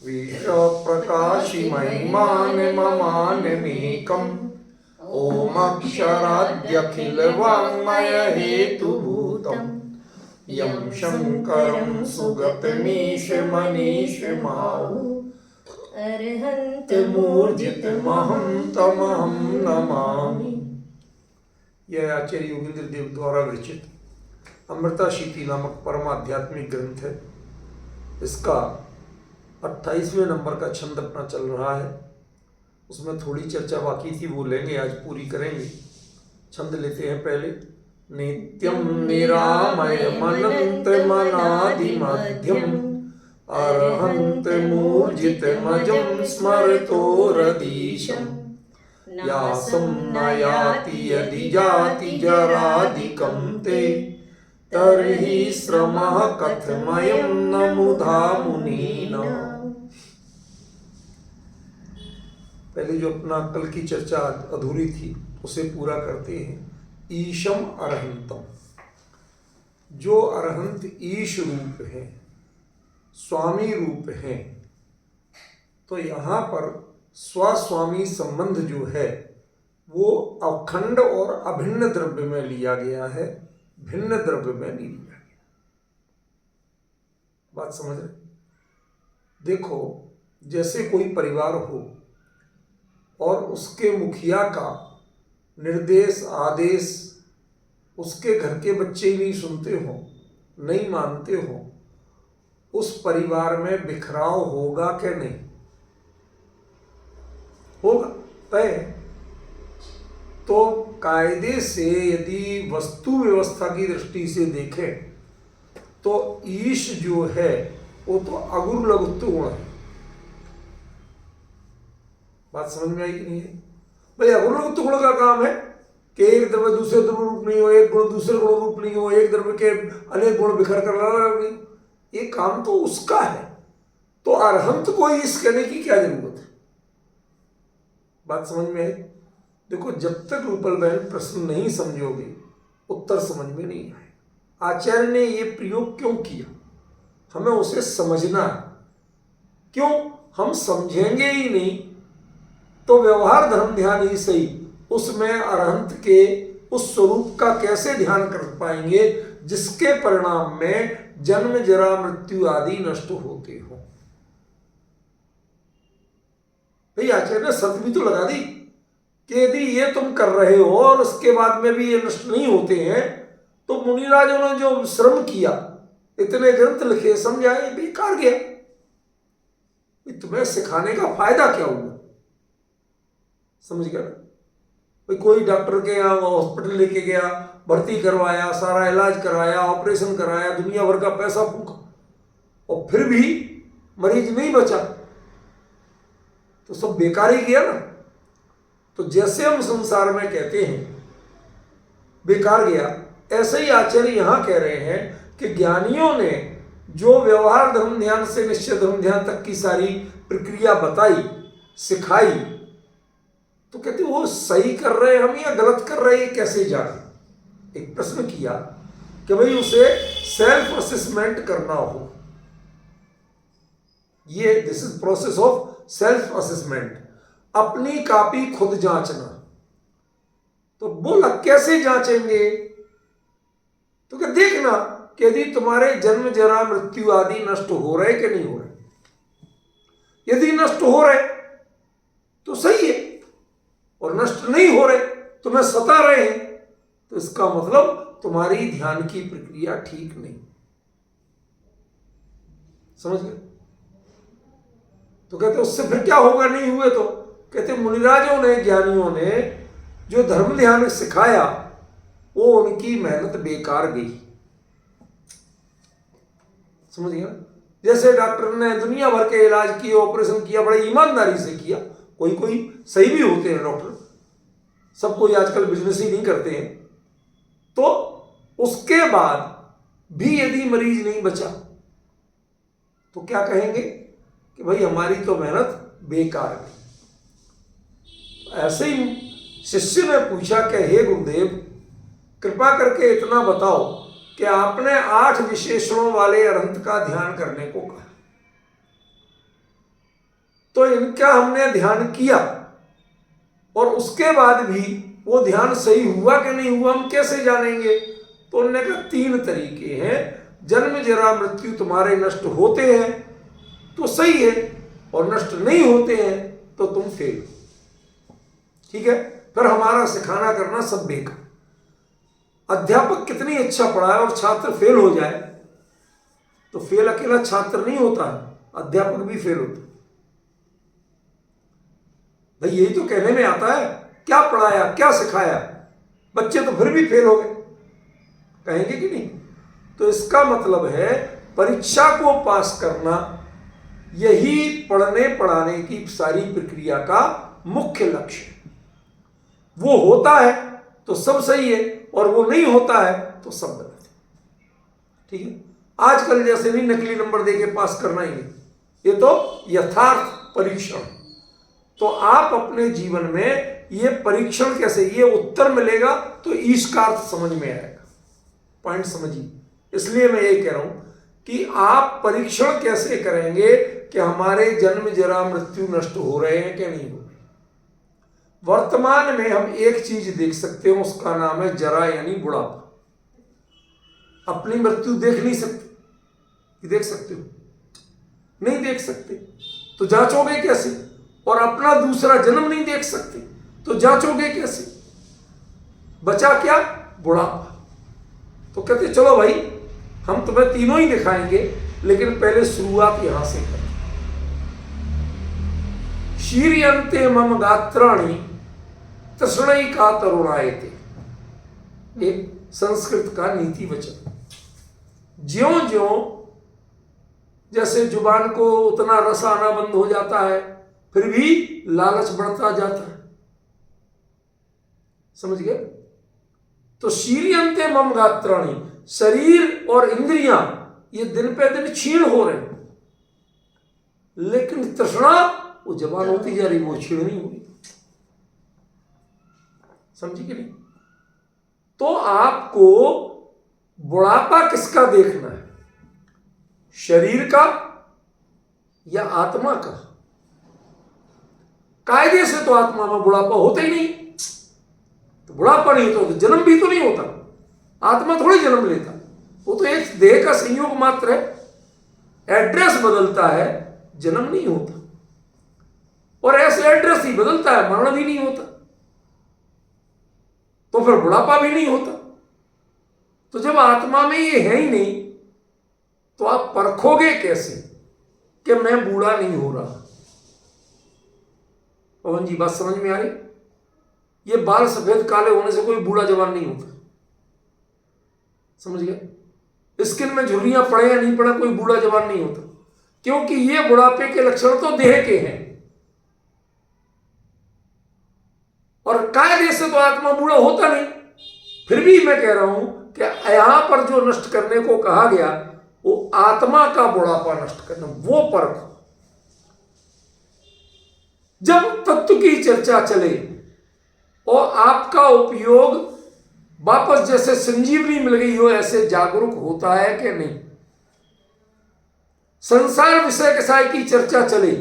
विश्वप्रकाशि महिमानममानमेकम् ओमक्षराद्यखिलवाङ्मयहेतुभूतम् यं शङ्करं सुगतमीशमनीशमाहु अर्हन्तमूर्जितमहं तमहं नमामि। यह आचार्य योगेंद्र देव द्वारा विरचित अमृताशीति नामक परम आध्यात्मिक ग्रंथ है। इसका 28वें नंबर का छंद अपना चल रहा है। उसमें थोड़ी चर्चा बाकी थी, वो लेंगे, आज पूरी करेंगे। छंद लेते हैं पहले। नित्यं निरामयमनन्तमनादिमध्यम् अर्हन्तमूर्जितमजं स्मरतोरधीशम् यासं न याति यदि जाति जरादिकं ते तर्हि श्रमः कथमयं न मुधा मुनीना। पहले जो अपना कल की चर्चा अधूरी थी उसे पूरा करते हैं। ईशम अरहंतम, जो अरहंत ईश रूप है, स्वामी रूप है, तो यहाँ पर स्वस्वामी संबंध जो है वो अखंड और अभिन्न द्रव्य में लिया गया है, भिन्न द्रव्य में नहीं लिया गया। बात समझ रहे? देखो, जैसे कोई परिवार हो और उसके मुखिया का निर्देश आदेश उसके घर के बच्चे ही नहीं सुनते हो, नहीं मानते हो, उस परिवार में बिखराव होगा क्या? नहीं होगा, तय। तो कायदे से यदि वस्तु व्यवस्था की दृष्टि से देखें तो ईश जो है वो तो अगुर लघुत्व गुण है। बात समझ में आई कि नहीं है? भाई अगुर लघुत्व गुण का काम है कि एक द्रव्य दूसरे द्रव्य रूप नहीं हो, एक गुण दूसरे गुण रूप नहीं हो, एक द्रव्य के अनेक गुण बिखर कर नहीं, ये काम तो उसका है। तो अरहंत को ईश कहने की क्या जरूरत है? बात समझ में आई? देखो, जब तक रूपल बहन प्रश्न नहीं समझोगे उत्तर समझ में नहीं आए। आचार्य ने ये प्रयोग क्यों किया, हमें उसे समझना है। क्यों? हम समझेंगे ही नहीं तो व्यवहार धर्म ध्यान ही सही, उसमें अरहंत के उस स्वरूप का कैसे ध्यान कर पाएंगे जिसके परिणाम में जन्म जरा मृत्यु आदि नष्ट होते हो। भाई आचार्य ने शर्त भी तो लगा दी कि यदि ये तुम कर रहे हो और उसके बाद में भी ये नष्ट नहीं होते हैं तो मुनिराजों ने जो श्रम किया, इतने ग्रंथ लिखे, समझाए, बेकार गया। तुम्हें सिखाने का फायदा क्या हुआ? समझ गया? भाई कोई डॉक्टर के यहाँ हॉस्पिटल लेके गया, भर्ती करवाया, सारा इलाज कराया, ऑपरेशन कराया, दुनिया भर का पैसा फूका और फिर भी मरीज नहीं बचा, तो सब बेकार ही गया ना। तो जैसे हम संसार में कहते हैं बेकार गया, ऐसे ही आचार्य यहां कह रहे हैं कि ज्ञानियों ने जो व्यवहार धर्म ध्यान से निश्चय धर्म ध्यान तक की सारी प्रक्रिया बताई, सिखाई, तो कहते वो सही कर रहे हम या गलत कर रहे हैं, कैसे जाने? एक प्रश्न किया कि भाई उसे सेल्फ असेसमेंट करना हो, ये this is process of self assessment, अपनी कॉपी खुद जांचना। तो बोला कैसे जांचेंगे? तो क्या देखना कि यदि तुम्हारे जन्म जरा मृत्यु आदि नष्ट हो रहे कि नहीं हो रहे। यदि नष्ट हो रहे तो सही है, और नष्ट नहीं हो रहे, तुम्हें सता रहे हैं, तो इसका मतलब तुम्हारी ध्यान की प्रक्रिया ठीक नहीं। समझ गए? तो कहते उससे फिर क्या होगा नहीं हुए तो? कहते मुनिराजों ने, ज्ञानियों ने जो धर्म ध्यान सिखाया वो उनकी मेहनत बेकार गई। समझ गया? जैसे डॉक्टर ने दुनिया भर के इलाज किए, ऑपरेशन किया, बड़े ईमानदारी से किया, कोई कोई सही भी होते हैं डॉक्टर, सब कोई आजकल बिजनेस ही नहीं करते हैं, तो उसके बाद भी यदि मरीज नहीं बचा तो क्या कहेंगे कि भाई हमारी तो मेहनत बेकार गई। ऐसे ही शिष्य ने पूछा कि हे गुरुदेव, कृपा करके इतना बताओ कि आपने 8 विशेषणों वाले अरहंत का ध्यान करने को कहा, तो इनका हमने ध्यान किया और उसके बाद भी वो ध्यान सही हुआ कि नहीं हुआ हम कैसे जानेंगे? तो उन्होंने कहा 3 तरीके हैं। जन्म जरा मृत्यु तुम्हारे नष्ट होते हैं तो सही है, और नष्ट नहीं होते हैं तो तुम फेल। ठीक है, फिर हमारा सिखाना करना सब बेकार। अध्यापक कितनी अच्छा पढ़ाए और छात्र फेल हो जाए तो फेल अकेला छात्र नहीं होता है, अध्यापक भी फेल होता है। भाई यही तो कहने में आता है, क्या पढ़ाया क्या सिखाया, बच्चे तो फिर भी फेल हो गए, कहेंगे कि नहीं? तो इसका मतलब है परीक्षा को पास करना यही पढ़ने पढ़ाने की सारी प्रक्रिया का मुख्य लक्ष्य है। वो होता है तो सब सही है और वो नहीं होता है तो सब गलत है। ठीक है, आजकल जैसे नहीं नकली नंबर देके पास करना ही नहीं, ये तो यथार्थ परीक्षण। तो आप अपने जीवन में ये परीक्षण कैसे, ये उत्तर मिलेगा तो ईश का अर्थ समझ में आएगा। पॉइंट समझिए। इसलिए मैं ये कह रहा हूं कि आप परीक्षण कैसे करेंगे कि हमारे जन्म जरा मृत्यु नष्ट हो रहे हैं कि नहीं हो रहे। वर्तमान में हम एक चीज देख सकते हो, उसका नाम है जरा यानी बुढ़ापा। अपनी मृत्यु देख नहीं सकते, देख सकते हो? नहीं देख सकते तो जांचोगे कैसे? और अपना दूसरा जन्म नहीं देख सकते तो जांचोगे कैसे? बचा क्या? बुढ़ापा। तो कहते चलो भाई हम तुम्हें तीनों ही दिखाएंगे, लेकिन पहले शुरुआत यहां से करें। शीर्यन्ते मम गात्राणि तृष्णैका तरुणायते, एक संस्कृत का नीति वचन। ज्यों ज्यों जैसे जुबान को उतना रस आना बंद हो जाता है, फिर भी लालच बढ़ता जाता है। समझ गए? तो शीर्यन्ते मम गात्राणि, शरीर और इंद्रियां ये दिन पे दिन क्षीण हो रहे हैं, लेकिन तृष्णा वो जवान होती जा रही, वो क्षीण नहीं हो रही। समझी कि नहीं? तो आपको बुढ़ापा किसका देखना है, शरीर का या आत्मा का? कायदे से तो आत्मा में बुढ़ापा होता ही नहीं, तो बुढ़ापा नहीं होता तो जन्म भी तो नहीं होता। आत्मा थोड़ी जन्म लेता, वो तो एक देह का संयोग मात्र है, एड्रेस बदलता है, जन्म नहीं होता। और ऐसे एड्रेस ही बदलता है, मरण भी नहीं होता, तो फिर बुढ़ापा भी नहीं होता। तो जब आत्मा में ये है ही नहीं तो आप परखोगे कैसे कि मैं बूढ़ा नहीं हो रहा? पवन जी बात समझ में आ रही? ये बाल सफेद काले होने से कोई बूढ़ा जवान नहीं होता। समझ गए? स्किन में झुर्रियां पड़े या नहीं पड़े, कोई बूढ़ा जवान नहीं होता, क्योंकि ये बुढ़ापे के लक्षण तो देह के हैं, और कायदे से तो आत्मा बूढ़ा होता नहीं। फिर भी मैं कह रहा हूं कि यहां पर जो नष्ट करने को कहा गया वो आत्मा का बुढ़ापा नष्ट करना, वो परख। जब तत्व की चर्चा चले और आपका उपयोग वापस जैसे संजीवनी मिल गई हो ऐसे जागरूक होता है कि नहीं? संसार विषय कसाय की चर्चा चले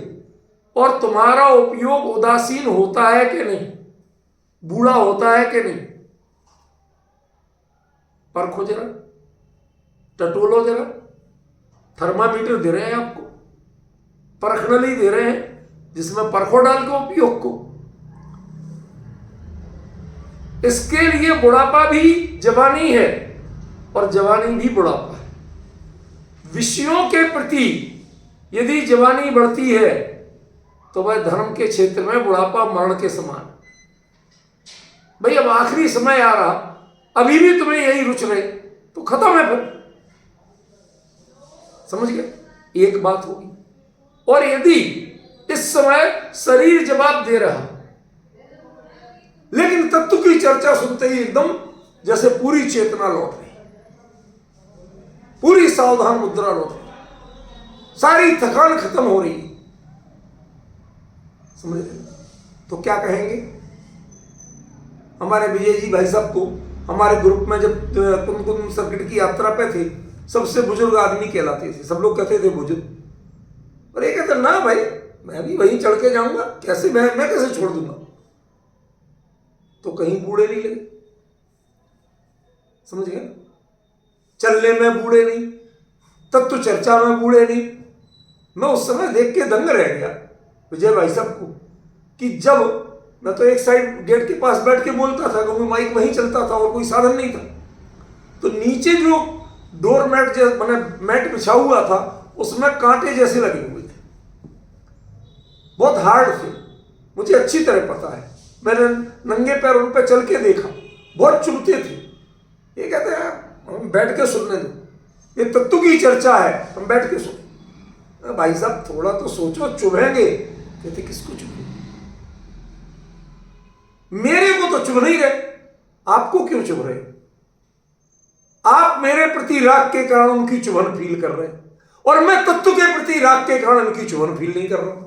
और तुम्हारा उपयोग उदासीन होता है कि नहीं, बूढ़ा होता है कि नहीं? परखो जरा, टटोलो जरा। थर्मामीटर दे रहे हैं आपको, परखनली दे रहे हैं जिसमें परखो डाल के उपयोग को। इसके लिए बुढ़ापा भी जवानी है और जवानी भी बुढ़ापा है। विषयों के प्रति यदि जवानी बढ़ती है तो वह धर्म के क्षेत्र में बुढ़ापा मरण के समान। भाई अब आखिरी समय आ रहा, अभी भी तुम्हें यही रुच रहे तो खत्म है फिर। समझ गए? एक बात होगी। और यदि इस समय शरीर जवाब दे रहा, लेकिन तत्व की चर्चा सुनते ही एकदम जैसे पूरी चेतना लौट रही, पूरी सावधान मुद्रा लौट रही, सारी थकान खत्म हो रही, समझ रहे? तो क्या कहेंगे? हमारे विजय जी भाई साहब को हमारे ग्रुप में जब कुमकुम सर्किट की यात्रा पे थे, सबसे बुजुर्ग आदमी कहलाते थे, सब लोग कहते थे बुजुर्ग। और ये कहते ना भाई मैं भी वहीं चढ़ के जाऊंगा, कैसे मैं कैसे छोड़ दूंगा? तो कहीं बूढ़े नहीं लगे, समझ गए? चलने में बूढ़े नहीं, तत्व चर्चा में बूढ़े नहीं। मैं उस समय देख के दंग रह गया विजय भाई साहब को, कि जब मैं तो एक साइड गेट के पास बैठ के बोलता था क्योंकि माइक वहीं चलता था और कोई साधन नहीं था, तो नीचे जो डोर मैट मैंने मैट बिछा हुआ था उसमें कांटे जैसे लगे हुए थे, बहुत हार्ड थे, मुझे अच्छी तरह पता है। मैंने नंगे पैर उन पर चल के देखा, बहुत चुभते थे। ये कहते हैं हम बैठ के सुनने दो, ये तत्व की चर्चा है, हम बैठ के सुन। भाई साहब थोड़ा तो सोचो, चुभेंगे? कहते किसको चुभेंगे? मेरे को तो चुभ नहीं रहे, आपको क्यों चुभ रहे? आप मेरे प्रति राग के कारण उनकी चुभन फील कर रहे हैं और मैं तत्व के प्रति राग के कारण उनकी चुभन फील नहीं कर रहा हूं।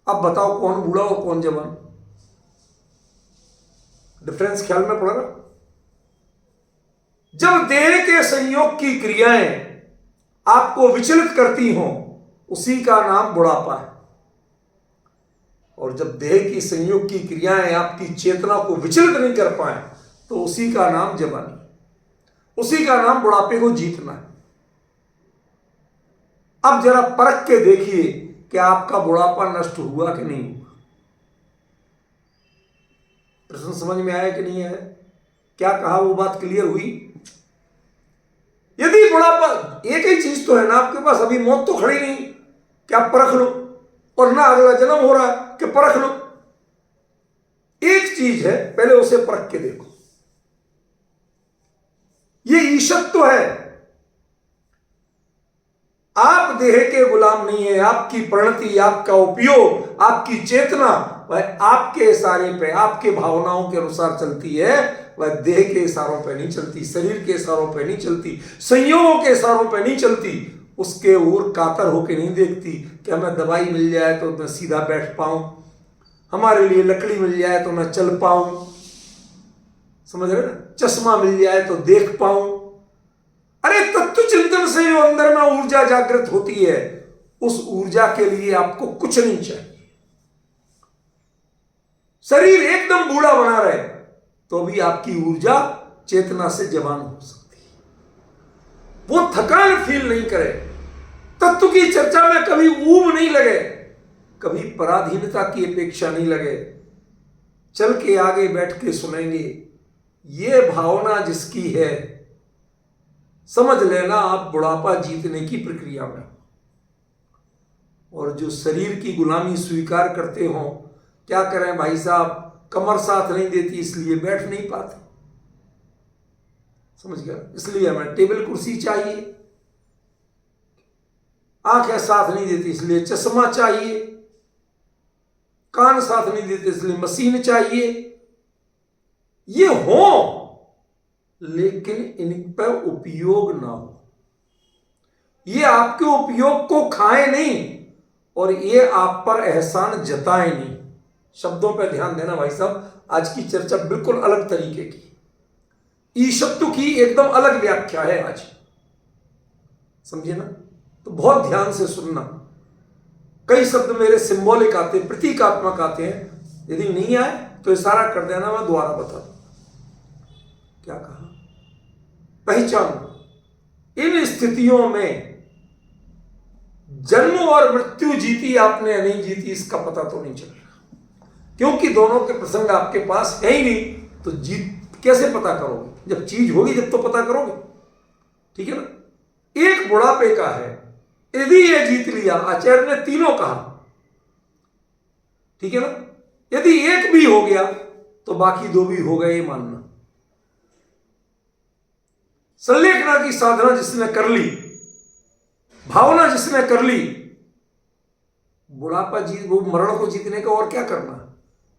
अब बताओ कौन बूढ़ा और कौन जवान? डिफरेंस ख्याल में पड़ रहा? जब देह के संयोग की क्रियाएं आपको विचलित करती हों उसी का नाम बुढ़ापा है, और जब देह की संयोग की क्रियाएं आपकी चेतना को विचलित नहीं कर पाए तो उसी का नाम जवानी, उसी का नाम बुढ़ापे को जीतना है। अब जरा परख के देखिए कि आपका बुढ़ापा नष्ट हुआ कि नहीं हुआ। प्रश्न समझ में आया कि नहीं आया? क्या कहा, वो बात क्लियर हुई? यदि बुढ़ापा, एक ही चीज तो है ना आपके पास, अभी मौत तो खड़ी नहीं कि आप परख लो, और ना अगला जन्म हो रहा है कि परख लो। एक चीज है, पहले उसे परख के देखो। ये ईशत्व है, आप देह के गुलाम नहीं है। आपकी परिणति, आपका उपयोग, आपकी चेतना वह आपके इशारे पे, आपके भावनाओं के अनुसार चलती है, वह देह के इशारों पे नहीं चलती, शरीर के इशारों पे नहीं चलती, संयोगों के इशारों पे नहीं चलती, उसके ओर कातर होके नहीं देखती कि हमें दवाई मिल जाए तो मैं सीधा बैठ पाऊं, हमारे लिए लकड़ी मिल जाए तो मैं चल पाऊं, समझ रहे ना, चश्मा मिल जाए तो देख पाऊं। अरे तत्व चिंतन से जो अंदर में ऊर्जा जागृत होती है, उस ऊर्जा के लिए आपको कुछ नहीं चाहिए। शरीर एकदम बूढ़ा बना रहे तो भी आपकी ऊर्जा चेतना से जवान हो सकती है, वो थकान फील नहीं करे, तत्व की चर्चा में कभी ऊब नहीं लगे, कभी पराधीनता की अपेक्षा नहीं लगे, चल के आगे बैठ के सुनेंगे। ये भावना जिसकी है, समझ लेना आप बुढ़ापा जीतने की प्रक्रिया में। और जो शरीर की गुलामी स्वीकार करते हो, क्या करें भाई साहब, कमर साथ नहीं देती इसलिए बैठ नहीं पाते, समझ गया, इसलिए हमें टेबल कुर्सी चाहिए, आंखें साथ नहीं देती इसलिए चश्मा चाहिए, कान साथ नहीं देते इसलिए मशीन चाहिए। ये हो लेकिन इन पर उपयोग ना हो, ये आपके उपयोग को खाए नहीं और ये आप पर एहसान जताए नहीं। शब्दों पर ध्यान देना भाई साहब, आज की चर्चा बिल्कुल अलग तरीके की, ईशत्व की एकदम अलग व्याख्या है आज, समझिए ना, तो बहुत ध्यान से सुनना। कई शब्द मेरे सिंबॉलिक आते, प्रतीकात्मक आते हैं, यदि नहीं आए तो इशारा कर देना, मैं दोबारा बता दूं। क्या कहा? पहचान, इन स्थितियों में जन्म और मृत्यु जीती आपने या नहीं जीती इसका पता तो नहीं चल रहा, क्योंकि दोनों के प्रसंग आपके पास है ही नहीं, तो जीत कैसे पता करोगे? जब चीज होगी जब तो पता करोगे, ठीक है ना। एक बुढ़ापे का है, यदि ये जीत लिया, आचार्य ने तीनों कहा, ठीक है ना, यदि एक भी हो गया तो बाकी दो भी हो गए, ये मानना। संलेखना की साधना जिसने कर ली, भावना जिसने कर ली, बुढ़ापा जीत, वो मरण को जीतने का और क्या करना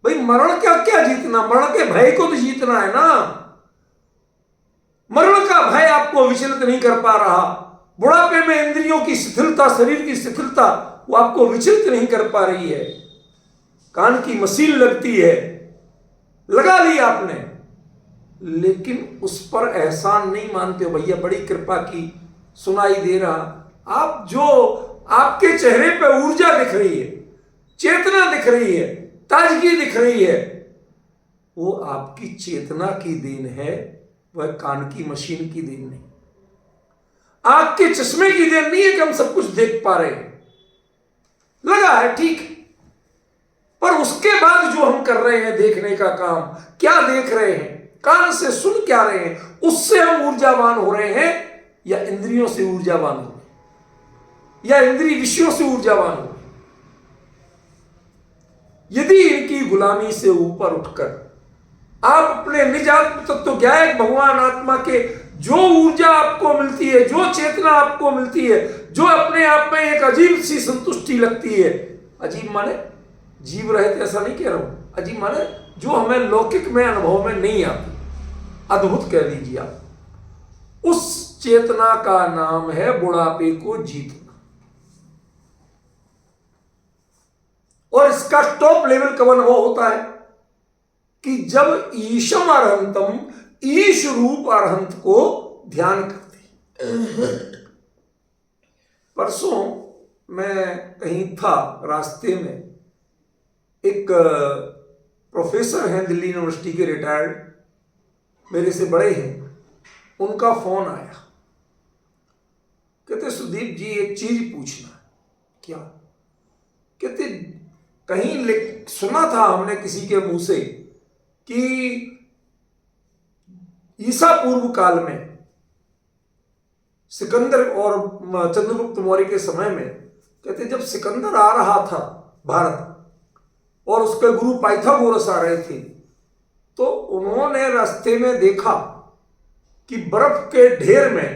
भाई? मरण क्या क्या जीतना, मरण के भय को तो जीतना है ना। मरण का भय आपको विचलित नहीं कर पा रहा, बुढ़ापे में इंद्रियों की शिथिलता, शरीर की शिथिलता, वो आपको विचलित नहीं कर पा रही है। कान की मशीन लगती है, लगा ली आपने, लेकिन उस पर एहसान नहीं मानते हो, भैया बड़ी कृपा की, सुनाई दे रहा। आप जो आपके चेहरे पे ऊर्जा दिख रही है, चेतना दिख रही है, ताजगी दिख रही है, वो आपकी चेतना की देन है, वह कान की मशीन की देन नहीं। आंख के चश्मे की देन नहीं है कि हम सब कुछ देख पा रहे हैं। लगा है ठीक, पर उसके बाद जो हम कर रहे हैं देखने का काम, क्या देख रहे हैं, कान से सुन क्या रहे हैं, उससे हम ऊर्जावान हो रहे हैं या इंद्रियों से ऊर्जावान हो रहे हैं, या इंद्रिय विषयों से ऊर्जावान हो रहे हैं। यदि इनकी गुलामी से ऊपर उठकर आप अपने निज आत्म तत्व ज्ञायक भगवान आत्मा के जो ऊर्जा आपको मिलती है, जो चेतना आपको मिलती है, जो अपने आप में एक अजीब सी संतुष्टि लगती है, अजीब माने जीव रहित ऐसा नहीं कह रहा हूं, अजीब माने जो हमें लौकिक में अनुभव में नहीं आती, अद्भुत कह लीजिए आप, उस चेतना का नाम है बुढ़ापे को जीतना। और इसका टॉप लेवल कब अनुभव होता है कि जब ईशम अरहंतम, ईश रूप अरहंत को ध्यान करते। परसों मैं कहीं था, रास्ते में एक प्रोफेसर हैं दिल्ली यूनिवर्सिटी के, रिटायर्ड, मेरे से बड़े हैं, उनका फोन आया, कहते सुदीप जी एक चीज पूछना है। क्या? कहते कहीं सुना था हमने किसी के मुंह से कि ईसा पूर्व काल में सिकंदर और चंद्रगुप्त मौर्य के समय में, कहते जब सिकंदर आ रहा था भारत और उसके गुरु पाइथागोरस आ रहे थे, तो उन्होंने रास्ते में देखा कि बर्फ के ढेर में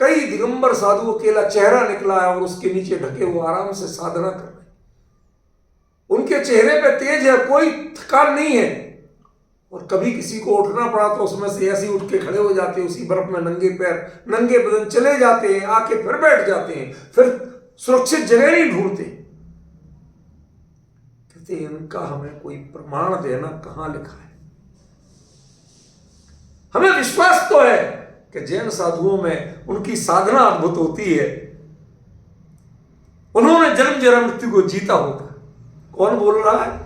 कई दिगंबर साधुओं अकेला चेहरा निकला है और उसके नीचे ढके हुए आराम से साधना कर रहे। उनके चेहरे पे तेज है, कोई थकान नहीं है, और कभी किसी को उठना पड़ा तो उसमें से ऐसे ही उठ के खड़े हो जाते, उसी बर्फ में नंगे पैर नंगे बदन चले जाते हैं, आके फिर बैठ जाते हैं, फिर सुरक्षित जगह नहीं ढूंढते। कहते इनका हमें कोई प्रमाण देना, कहां लिखा है? हमें विश्वास तो है कि जैन साधुओं में उनकी साधना अद्भुत होती है, उन्होंने जन्म जन्म मृत्यु को जीता होता। कौन बोल रहा है?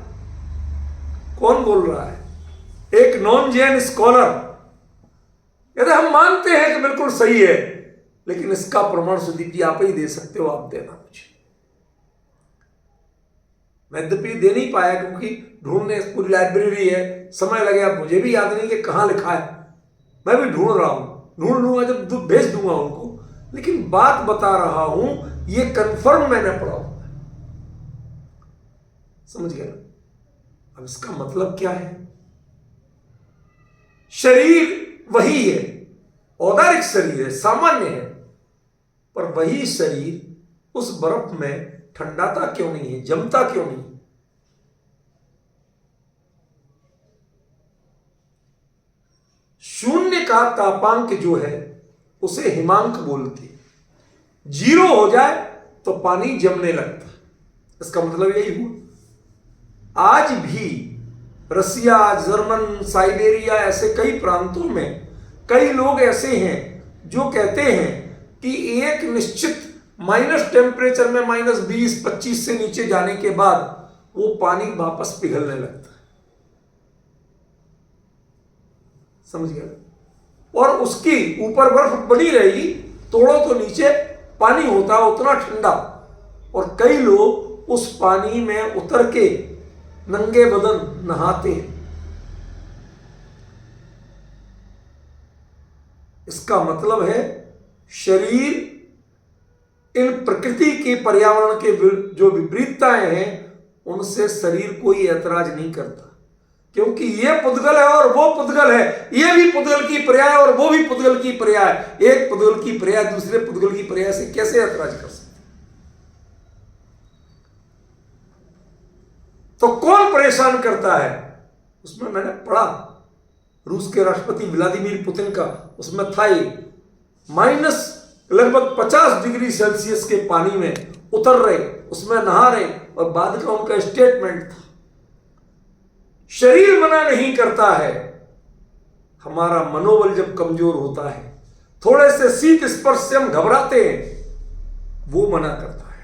कौन बोल रहा है? एक नॉन जैन स्कॉलर। यदि हम मानते हैं कि बिल्कुल सही है, लेकिन इसका प्रमाण सुदीप जी आप ही दे सकते हो, आप देना मुझे। मैं यद्यपि दे नहीं पाया क्योंकि ढूंढने पूरी लाइब्रेरी है, समय लगेगा, मुझे भी याद नहीं कि कहां लिखा है, मैं भी ढूंढ रहा हूं, ढूंढ लूंगा जब भेज दूंगा उनको, लेकिन बात बता रहा हूं, ये कंफर्म मैंने पढ़ा हुआ, समझ गया? अब इसका मतलब क्या है? शरीर वही है, औदारिक शरीर है, सामान्य है, पर वही शरीर उस बर्फ में ठंडाता क्यों नहीं है, जमता क्यों नहीं? शून्य का तापांक जो है उसे हिमांक बोलते हैं। 0 हो जाए तो पानी जमने लगता है, इसका मतलब यही हुआ। आज भी रसिया, जर्मन, साइबेरिया, ऐसे कई प्रांतों में कई लोग ऐसे हैं जो कहते हैं कि एक निश्चित माइनस टेम्परेचर में -20-25 से नीचे जाने के बाद वो पानी वापस पिघलने लगता है, समझ गया? और उसकी ऊपर बर्फ बनी रहेगी, तोड़ो तो नीचे पानी होता है उतना ठंडा, और कई लोग उस पानी में उतर के नंगे बदन नहाते हैं। इसका मतलब है शरीर इन प्रकृति के, पर्यावरण के जो विपरीतताएं हैं उनसे शरीर कोई ऐतराज नहीं करता, क्योंकि ये पुद्गल है और वो पुद्गल है, ये भी पुद्गल की पर्याय और वो भी पुद्गल की पर्याय। एक पुद्गल की पर्याय दूसरे पुद्गल की पर्याय से कैसे ऐतराज कर सकते? तो कौन परेशान करता है? उसमें मैंने पढ़ा, रूस के राष्ट्रपति व्लादिमीर पुतिन का, उसमें था ही लगभग 50 डिग्री सेल्सियस के पानी में उतर रहे, उसमें नहा रहे, और बाद का उनका स्टेटमेंट था, शरीर मना नहीं करता है, हमारा मनोबल जब कमजोर होता है, थोड़े से शीत स्पर्श से हम घबराते हैं, वो मना करता है,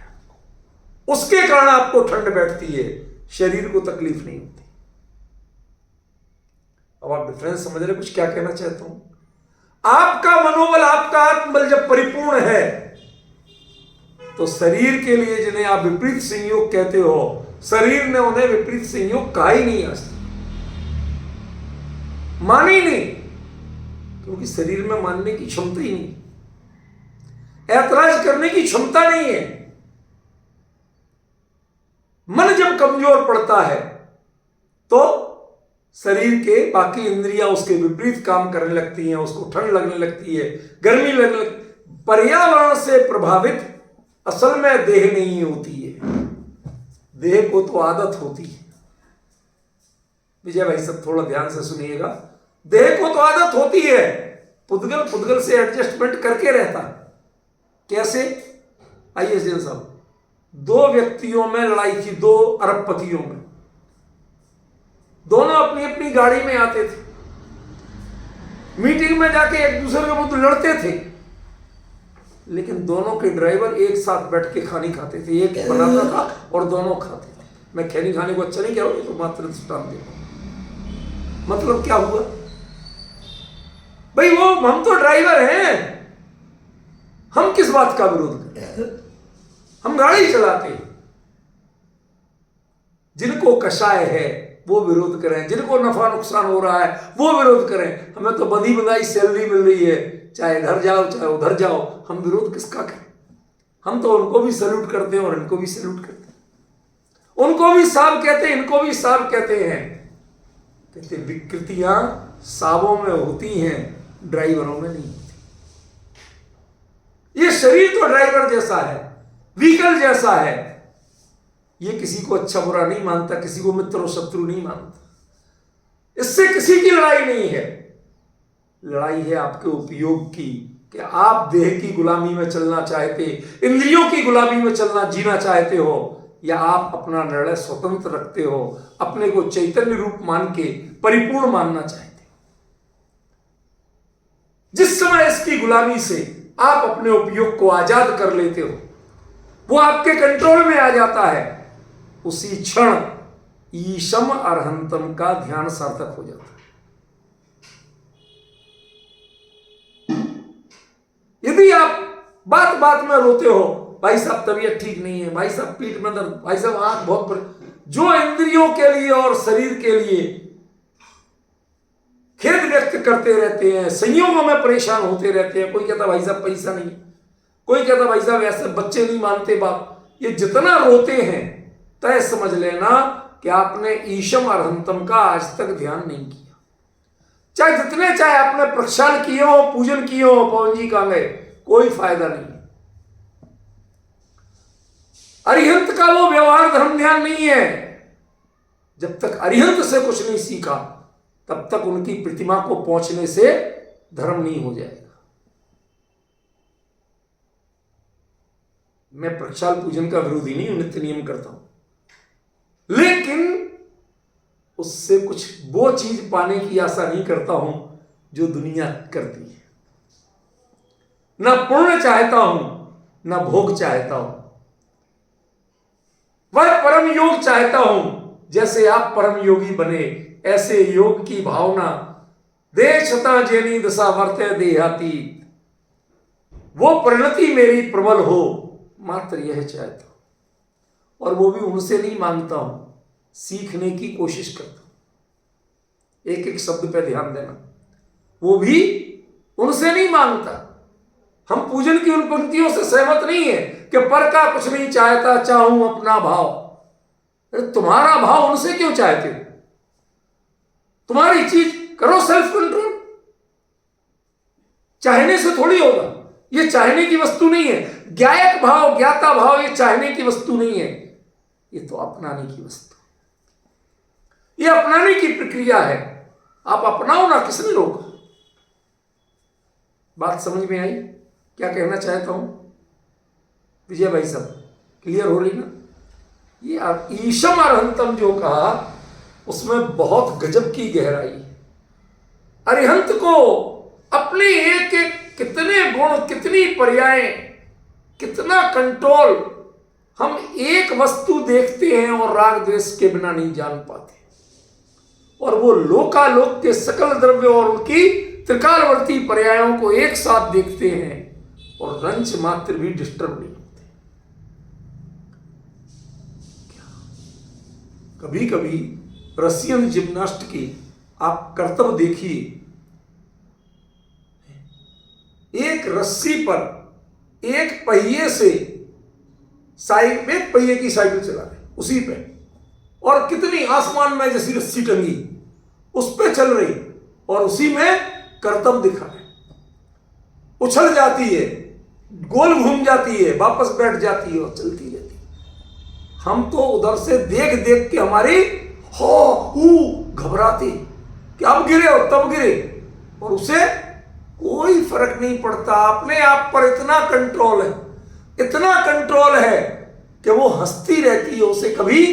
उसके कारण आपको ठंड बैठती है, शरीर को तकलीफ नहीं होती। अब आप डिफरेंस समझ रहे कुछ क्या कहना चाहता हूं? आपका मनोबल, आपका आत्मबल जब परिपूर्ण है तो शरीर के लिए जिन्हें आप विपरीत संयोग कहते हो, शरीर ने उन्हें विपरीत संयोग कहा ही नहीं, आज माने ही नहीं, क्योंकि शरीर में मानने की क्षमता ही नहीं, ऐतराज करने की क्षमता नहीं है। मन जब कमजोर पड़ता है तो शरीर के बाकी इंद्रियां उसके विपरीत काम करने लगती हैं, उसको ठंड लगने लगती है, गर्मी लगने लगती। पर्यावरण से प्रभावित असल में देह नहीं होती है, देह को तो आदत होती है। विजय भाई सब थोड़ा ध्यान से सुनिएगा, देह को तो आदत होती है, पुद्गल पुद्गल से एडजस्टमेंट करके रहता है। कैसे? आइए जैन साहब, दो व्यक्तियों में लड़ाई थी, दो अरबपतियों में, दोनों अपनी अपनी गाड़ी में आते थे, मीटिंग में जाके एक दूसरे के विरुद्ध लड़ते थे, लेकिन दोनों के ड्राइवर एक साथ बैठ के खानी खाते थे, एक बनाता था और दोनों खाते थे। मैं खैनी खाने को अच्छा नहीं कह रहा हूं, तो मात्र दृष्टांत दे रहा हूं। मतलब क्या हुआ भाई, वो हम तो ड्राइवर हैं, हम किस बात का विरोध करें, हम गाड़ी चलाते हैं। जिनको कषाय है वो विरोध करें, जिनको नफा नुकसान हो रहा है वो विरोध करें। हमें तो बंधी बंधाई सैलरी मिल रही है, चाहे इधर जाओ चाहे उधर जाओ, हम विरोध किसका करें? हम तो उनको भी सैल्यूट करते हैं और इनको भी सैल्यूट करते हैं, उनको भी साहब कहते हैं, इनको भी साहब कहते हैं। कहते विकृतियां सावों में होती हैं, ड्राइवरों में नहीं होती। ये शरीर तो ड्राइवर जैसा है, व्हीकल जैसा है, ये किसी को अच्छा बुरा नहीं मानता, किसी को मित्र और शत्रु नहीं मानता, इससे किसी की लड़ाई नहीं है। लड़ाई है आपके उपयोग की, कि आप देह की गुलामी में चलना चाहते, इंद्रियों की गुलामी में चलना जीना चाहते हो, या आप अपना निर्णय स्वतंत्र रखते हो, अपने को चैतन्य रूप मान के परिपूर्ण मानना चाहते हो। जिस समय इसकी गुलामी से आप अपने उपयोग को आजाद कर लेते हो, वो आपके कंट्रोल में आ जाता है, उसी क्षण ईशम अरहंतम का ध्यान सार्थक हो जाता है। यदि आप बात बात में रोते हो, भाई साहब तबीयत ठीक नहीं है, भाई साहब पीठ में दर्द, भाई साहब आंख बहुत जो इंद्रियों के लिए और शरीर के लिए खेद व्यक्त करते रहते हैं, संयोगों में परेशान होते रहते हैं। कोई कहता भाई साहब पैसा नहीं, कोई कहता भाई साहब ऐसे बच्चे नहीं मानते बात। ये जितना रोते हैं, तय समझ लेना कि आपने ईशम अरहंतम का आज तक ध्यान नहीं किया। चाहे जितने चाहे आपने प्रक्षाल किए हो, पूजन किए हो, पवन जी कहां गए, कोई फायदा नहीं। अरिहंत का वो व्यवहार धर्म ध्यान नहीं है। जब तक अरिहंत से कुछ नहीं सीखा, तब तक उनकी प्रतिमा को पहुंचने से धर्म नहीं हो जाएगा। मैं प्रक्षाल पूजन का विरोधी नहीं हूं, नित्य नियम करता हूं, लेकिन उससे कुछ वो चीज पाने की आशा नहीं करता हूं जो दुनिया करती है। ना पुण्य चाहता हूं, ना भोग चाहता हूं, वह परम योग चाहता हूं। जैसे आप परम योगी बने, ऐसे योग की भावना देशता जेनी दशा वर्ते देहातीत, वो परिणति मेरी प्रबल हो, मात्र यह चाहता हूं। और वो भी उनसे नहीं मांगता हूं, सीखने की कोशिश करता हूं। एक एक शब्द पे ध्यान देना, वो भी उनसे नहीं मांगता। हम पूजन की उन पंक्तियों से सहमत नहीं है कि पर का कुछ नहीं चाहता, चाहूं अपना भाव। तुम्हारा भाव उनसे क्यों चाहते हो? तुम्हारी चीज करो, सेल्फ कंट्रोल। चाहने से थोड़ी होगा, ये चाहने की वस्तु नहीं है। ज्ञायक भाव, ज्ञाता भाव, ये चाहने की वस्तु नहीं है, ये तो अपनाने की वस्तु, ये अपनाने की प्रक्रिया है। आप अपनाओ ना, किसने रोका? बात समझ में आई क्या कहना चाहता हूं? विजय भाई साहब क्लियर हो रही ना? ये ईशम अरहंतम जो कहा, उसमें बहुत गजब की गहराई है। अरिहंत को अपने एक एक कितने गुण, कितनी पर्यायें कितना कंट्रोल। हम एक वस्तु देखते हैं और राग द्वेष के बिना नहीं जान पाते, और वो लोकालोक के सकल द्रव्य और उनकी त्रिकालवर्ती पर्यायों को एक साथ देखते हैं और रंच मात्र भी डिस्टर्ब नहीं होते। कभी कभी रशियन जिम्नास्ट की आप करतब देखिए, एक रस्सी पर एक पहिए से एक पहिए की साइकिल चला रहे उसी पे, और कितनी आसमान में जैसी रस्सी टंगी उस पे चल रही, और उसी में करतब दिखा है। उछल जाती है, गोल घूम जाती है, वापस बैठ जाती है और चलती रहती है। हम तो उधर से देख देख के हमारी घबराती कि अब गिरे और तब गिरे, और उसे कोई फर्क नहीं पड़ता। अपने आप पर इतना कंट्रोल है, इतना कंट्रोल है कि वो हंसती रहती है, उसे कभी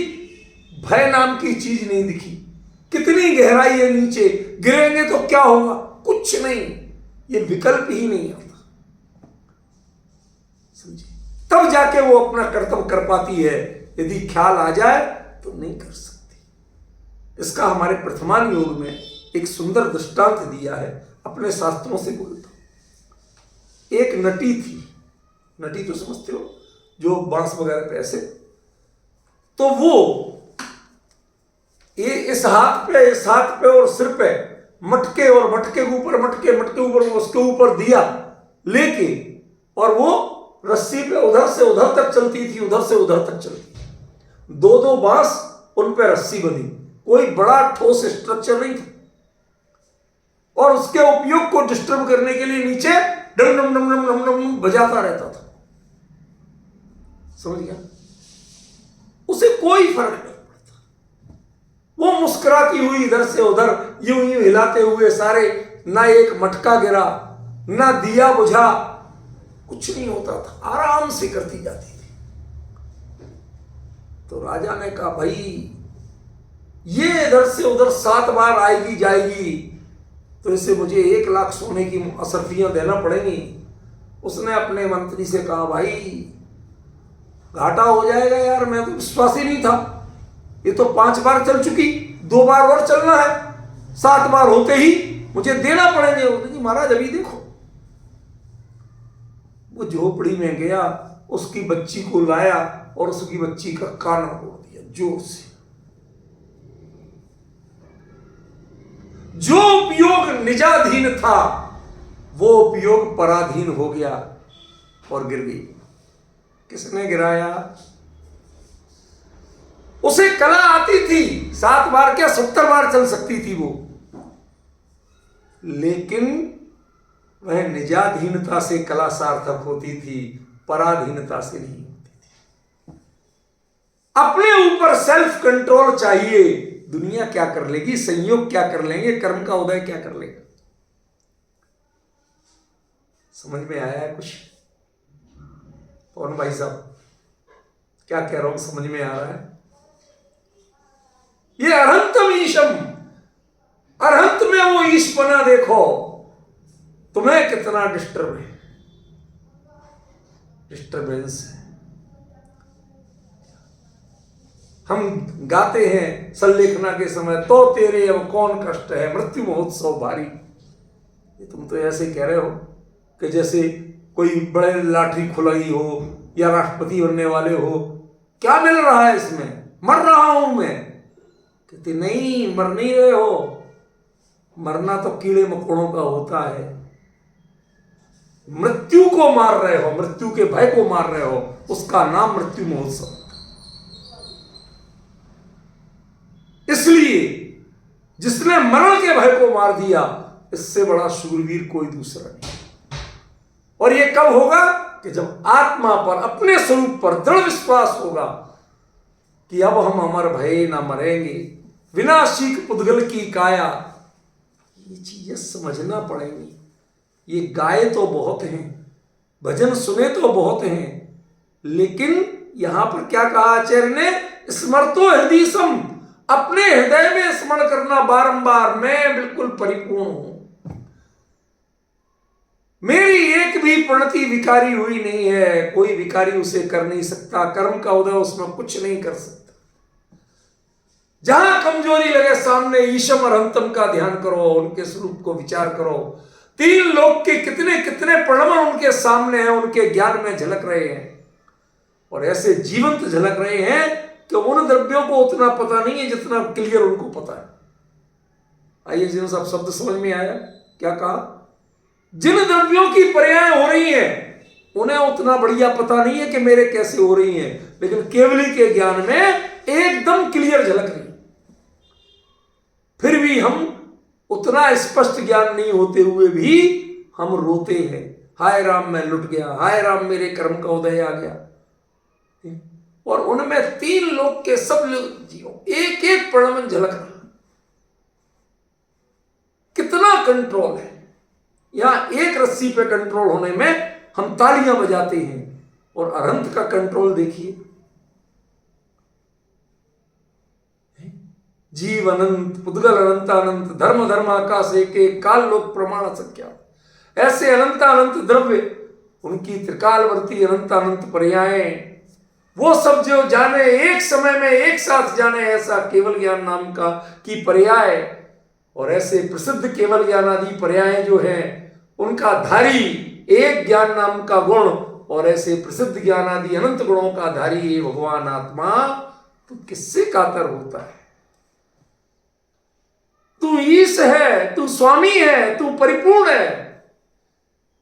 भय नाम की चीज नहीं दिखी। कितनी गहराई है नीचे, गिरेंगे तो क्या होगा, कुछ नहीं, ये विकल्प ही नहीं आता। समझिए, तब जाके वो अपना कर्तव्य कर पाती है। यदि ख्याल आ जाए तो नहीं कर सकती। इसका हमारे प्रथमान योग में एक सुंदर दृष्टांत दिया है, अपने शास्त्रों से बोलता हूं। एक नटी थी, नटी तो समझते हो, जो बांस वगैरह पे ऐसे, तो वो इस हाथ पे और सिर पे मटके, और मटके के ऊपर मटके ऊपर उसके ऊपर दिया लेके, और वो रस्सी पे उधर से उधर तक चलती थी, उधर से उधर तक चलती थी। दो दो बांस, उन पे रस्सी बंधी, कोई बड़ा ठोस स्ट्रक्चर नहीं था, और उसके उपयोग को डिस्टर्ब करने के लिए नीचे डम डम डम डम डम डम बजाता रहता था। समझ गया? उसे कोई फर्क नहीं पड़ता। वो मुस्कुराती हुई इधर से उधर यूं यूं हिलाते हुए सारे, ना एक मटका गिरा, ना दिया बुझा, कुछ नहीं होता था, आराम से करती जाती थी। तो राजा ने कहा, भाई ये इधर से उधर 7 बार आएगी जाएगी, तो इसे मुझे 1 लाख सोने की असरफियां देना पड़ेंगी। उसने अपने मंत्री से कहा, भाई घाटा हो जाएगा यार, मैं तो विश्वास ही नहीं था, ये तो 5 बार चल चुकी, 2 बार और चलना है, 7 बार होते ही मुझे देना पड़ेंगे। बोले, महाराज अभी देखो। वो झोपड़ी में गया, उसकी बच्ची को लाया और उसकी बच्ची का कान तोड़ दिया जोर से। जो उपयोग निजाधीन था वो उपयोग पराधीन हो गया और गिर गई। किसने गिराया? उसे कला आती थी, 7 बार क्या 70 बार चल सकती थी वो, लेकिन वह निजाधीनता से कला सार्थक होती थी, पराधीनता से नहीं होती थी। अपने ऊपर सेल्फ कंट्रोल चाहिए। दुनिया क्या कर लेगी, संयोग क्या कर लेंगे, कर्म का उदय क्या कर लेगा। समझ में आया है कुछ? कौन भाई साहब, क्या कह रहा हूं, समझ में आ रहा है? ये अरहंतम ईशम, अरहंत में वो ईश बना देखो, तुम्हें कितना डिस्टर्बेंस है। हम गाते हैं संलेखना के समय, तो तेरे अब कौन कष्ट है, मृत्यु महोत्सव भारी। ये तुम तो ऐसे कह रहे हो कि जैसे कोई बड़े लॉटरी खुलाई हो या राष्ट्रपति बनने वाले हो। क्या मिल रहा है इसमें, मर रहा हूं मैं। कहते नहीं, मर नहीं रहे हो, मरना तो कीड़े मकोड़ों का होता है। मृत्यु को मार रहे हो, मृत्यु के भय को मार रहे हो, उसका नाम मृत्यु महोत्सव। इसलिए जिसने मरण के भय को मार दिया, इससे बड़ा शूरवीर कोई दूसरा नहीं। और यह कब होगा? कि जब आत्मा पर, अपने स्वरूप पर दृढ़ विश्वास होगा कि अब हम अमर भय न मरेंगे, विनाशीक पुद्गल की काया। ये चीजें समझना पड़ेंगी। ये गाए तो बहुत हैं, भजन सुने तो बहुत हैं, लेकिन यहां पर क्या कहा आचार्य ने? स्मरतो हृदय सम, अपने हृदय में स्मरण करना बारंबार, मैं बिल्कुल परिपूर्ण हूं, मेरी एक भी प्रणति विकारी हुई नहीं है, कोई विकारी उसे कर नहीं सकता, कर्म का उदय उसमें कुछ नहीं कर सकता। जहां कमजोरी लगे सामने ईशम और अंतम का ध्यान करो, उनके स्वरूप को विचार करो। तीन लोक के कितने कितने प्रणमन उनके सामने हैं, उनके ज्ञान में झलक रहे हैं और ऐसे जीवंत झलक रहे हैं कि उन द्रव्यों को उतना पता नहीं है जितना क्लियर उनको पता है। आइए जिन सब शब्द समझ में आया क्या कहा? जिन द्रव्यों की पर्याय हो रही हैं उन्हें उतना बढ़िया पता नहीं है कि मेरे कैसे हो रही हैं, लेकिन केवली के ज्ञान में एकदम क्लियर झलक रही। फिर भी हम उतना स्पष्ट ज्ञान नहीं होते हुए भी हम रोते हैं, हाय राम मैं लुट गया, हाय राम मेरे कर्म का उदय आ गया। और उनमें तीन लोग के सब जीवों एक एक प्रणमन झलक रहा। कितना कंट्रोल है। यहां एक रस्सी पे कंट्रोल होने में हम तालियां बजाते हैं और अनंत का कंट्रोल देखिए। जीव अनंत, पुद्गल अनंत अनंत, धर्म धर्म आकाश एक, काल लोक प्रमाण असंख्या। ऐसे अनंत अनंत द्रव्य, उनकी त्रिकालवर्ती अनंत अनंत पर्यायें, वो सब जो जाने एक समय में एक साथ जाने ऐसा केवल ज्ञान नाम का की पर्याय, और ऐसे प्रसिद्ध केवल ज्ञान आदि पर्याय जो है उनका धारी एक ज्ञान नाम का गुण, और ऐसे प्रसिद्ध ज्ञान आदि अनंत गुणों का धारी ये भगवान आत्मा, तो किससे कातर होता है? तू ईश है, तू स्वामी है, तू परिपूर्ण है।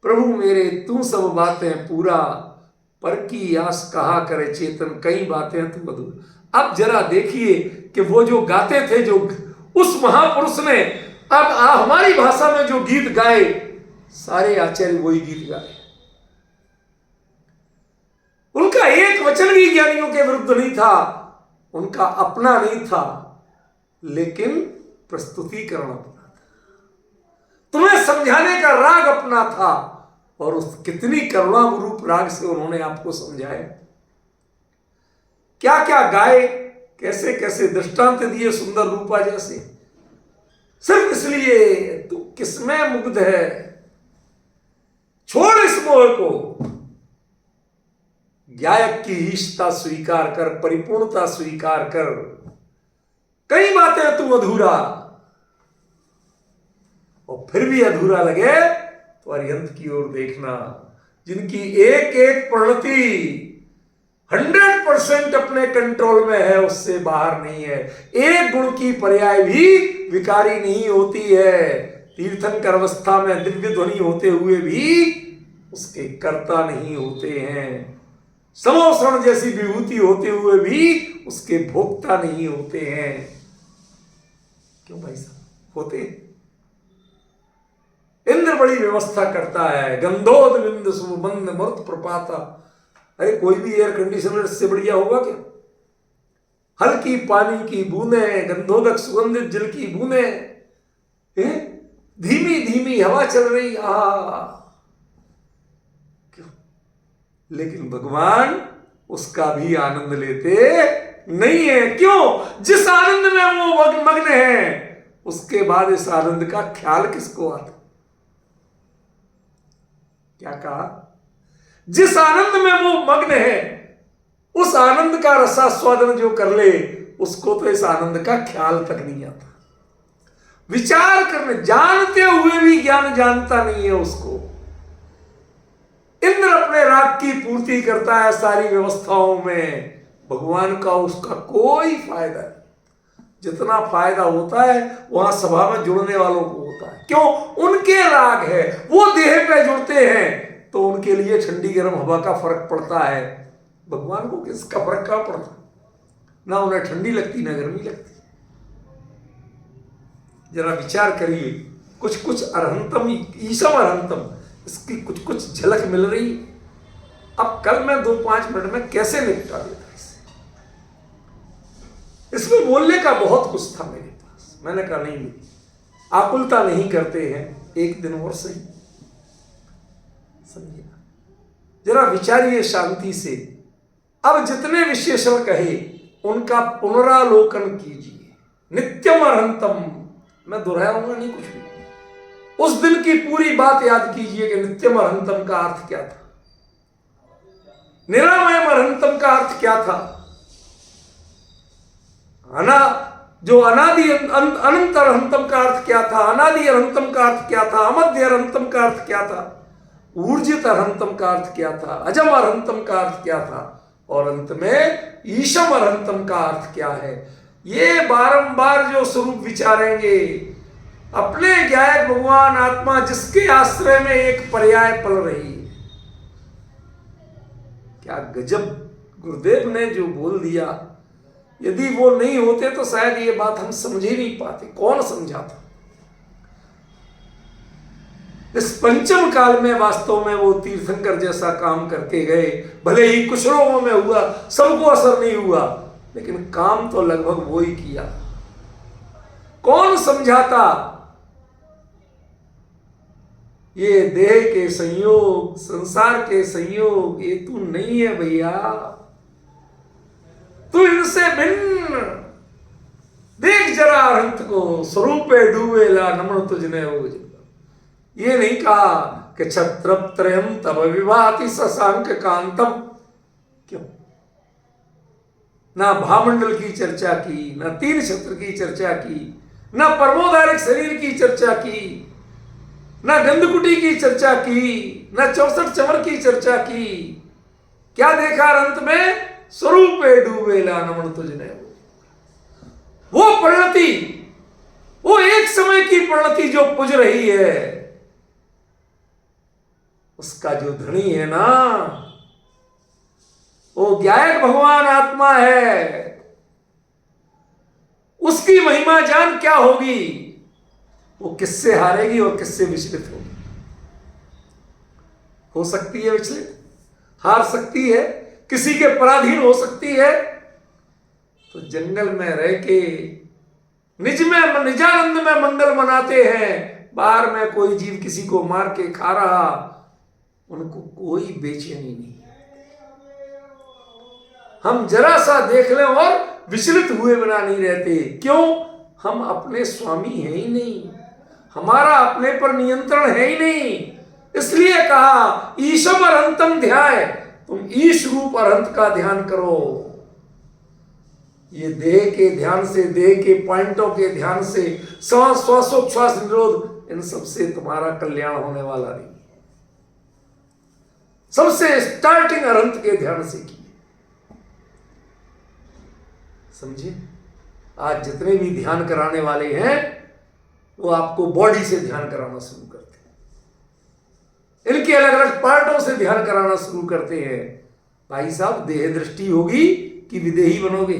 प्रभु मेरे तू सब बातें पूरा, पर की आस कहा करे चेतन, कई बातें तू अधूरा। अब जरा देखिए कि वो जो गाते थे, जो उस महापुरुष ने अब हमारी भाषा में जो गीत गाए, सारे आचार्य वही गीत गाए। उनका एक वचन भी ज्ञानियों के विरुद्ध नहीं था, उनका अपना नहीं था, लेकिन प्रस्तुतिकरण अपना था, तुम्हें समझाने का राग अपना था। और उस कितनी करुणारूप राग से उन्होंने आपको समझाया, क्या क्या गाए, कैसे कैसे दृष्टांत दिए सुंदर रूपा जैसे, सिर्फ इसलिए तू किसमें मुग्ध है, छोड़ इस मोह को, गायक की ईशता स्वीकार कर, परिपूर्णता स्वीकार कर। कई बातें तू अधूरा, और फिर भी अधूरा लगे तो अरिहंत की ओर देखना, जिनकी एक एक प्रणति 100% अपने कंट्रोल में है, उससे बाहर नहीं है। एक गुण की पर्याय भी विकारी नहीं होती है। तीर्थंकर अवस्था में दिव्य ध्वनि होते हुए भी उसके कर्ता नहीं होते हैं। समोसरण जैसी विभूति होते हुए भी उसके भोक्ता नहीं होते हैं। क्यों भाई साहब? होते हैं। इंद्र बड़ी व्यवस्था करता है, गंधोद बिंद सुबंध मृत प्रपाता। अरे कोई भी एयर कंडीशनर इससे बढ़िया होगा क्या? हल्की पानी की बूंदें, गंधोदक सुगंधित जल की बूंदें, धीमी धीमी हवा चल रही, क्यों? लेकिन भगवान उसका भी आनंद लेते नहीं है। क्यों? जिस आनंद में वो मग्न है, उसके बाद इस आनंद का ख्याल किसको आता? क्या कहा? जिस आनंद में वो मग्न है, उस आनंद का रसास्वादन जो कर ले, उसको तो इस आनंद का ख्याल तक नहीं आता। विचार करने, जानते हुए भी ज्ञान जानता नहीं है उसको। इंद्र अपने राग की पूर्ति करता है सारी व्यवस्थाओं में, भगवान का उसका कोई फायदा नहीं। जितना फायदा होता है वहां सभा में जुड़ने वालों को होता है। क्यों? उनके राग है, वो देह पे जुड़ते हैं, तो उनके लिए ठंडी गर्म हवा का फर्क पड़ता है। भगवान को किसका फर्क क्या पड़ता? ना उन्हें ठंडी लगती ना गर्मी लगती। जरा विचार करिए, कुछ कुछ अरहंतम, ईशम अरहंतम, इसकी कुछ कुछ झलक मिल रही। अब कल मैं 2-5 मिनट में कैसे निपटा देता इसमें बोलने का बहुत कुछ था मेरे पास। मैंने कहा नहीं, आकुलता नहीं करते हैं, एक दिन और सही। समझिए, जरा विचारिए शांति से। अब जितने विशेषण कहे उनका पुनरालोकन कीजिए। नित्यम अरहंतम, मैं दोहराऊंगा नहीं कुछ भी। उस दिन की पूरी बात याद कीजिए कि नित्यम अरहंतम का अर्थ क्या था, निरामयम अरहंतम का अर्थ क्या था, जो अनादि अनंत अरहंतम का अर्थ क्या था, अनादि अरहंतम का अर्थ क्या था, अमध्य अरहंतम का अर्थ क्या था, ऊर्जित अरहंतम का अर्थ क्या था, अजम अरहंतम का अर्थ क्या था, और अंत में ईशम अरहंतम का अर्थ क्या है। ये बारंबार जो स्वरूप विचारेंगे, अपने ज्ञायक भगवान आत्मा जिसके आश्रय में एक पर्याय पल रही है। क्या गजब गुरुदेव ने जो बोल दिया, यदि वो नहीं होते तो शायद ये बात हम समझ ही नहीं पाते। कौन समझाता? इस पंचम काल में वास्तव में वो तीर्थंकर जैसा काम करके गए। भले ही कुछ लोगों में हुआ, सबको असर नहीं हुआ, लेकिन काम तो लगभग वो ही किया। कौन समझाता? ये देह के संयोग, संसार के संयोग, ये तू नहीं है भैया, तू इनसे भिन्न। देख जरा अरहंत को, स्वरूपे डूबेला नमन तुझने हो। ये नहीं कहा कि छत्रत्रयम तब विभाति शशांक कांतम। क्यों? ना भामंडल की चर्चा की, ना तीन छत्र की चर्चा की, ना परमोदारिक शरीर की चर्चा की, ना गंधकुटी की चर्चा की, ना 64 चमर की चर्चा की। क्या देखा अंत में? स्वरूपे डूबेला नमन तुझने। वो परिणति, वो एक समय की परिणति जो पुज रही है, उसका जो धनी है ना, वो ज्ञायक भगवान आत्मा है। उसकी महिमा जान क्या होगी? वो किससे हारेगी और किससे विचलित होगी? हो सकती है विचलित, हार सकती है, किसी के पराधीन हो सकती है। तो जंगल में रह के निजानंद में मंगल मनाते हैं। बाहर में कोई जीव किसी को मार के खा रहा, उनको कोई बेचैनी नहीं। हम जरा सा देख लें और विचलित हुए बिना नहीं रहते। क्यों? हम अपने स्वामी हैं ही नहीं, हमारा अपने पर नियंत्रण है ही नहीं। इसलिए कहा ईशम अरहंतम ध्याय, तुम ईश रूप अरहंत का ध्यान करो। ये देह के ध्यान से, देह के पॉइंटों के ध्यान से, श्वासोच्छ्वास निरोध, इन सबसे तुम्हारा कल्याण होने वाला नहीं। सबसे स्टार्टिंग अरहंत के ध्यान से की। समझे? आज जितने भी ध्यान कराने वाले हैं, वो आपको बॉडी से ध्यान कराना शुरू करते हैं, इनके अलग अलग पार्टों से ध्यान कराना शुरू करते हैं। भाई साहब, देह दृष्टि होगी कि विदेही बनोगे?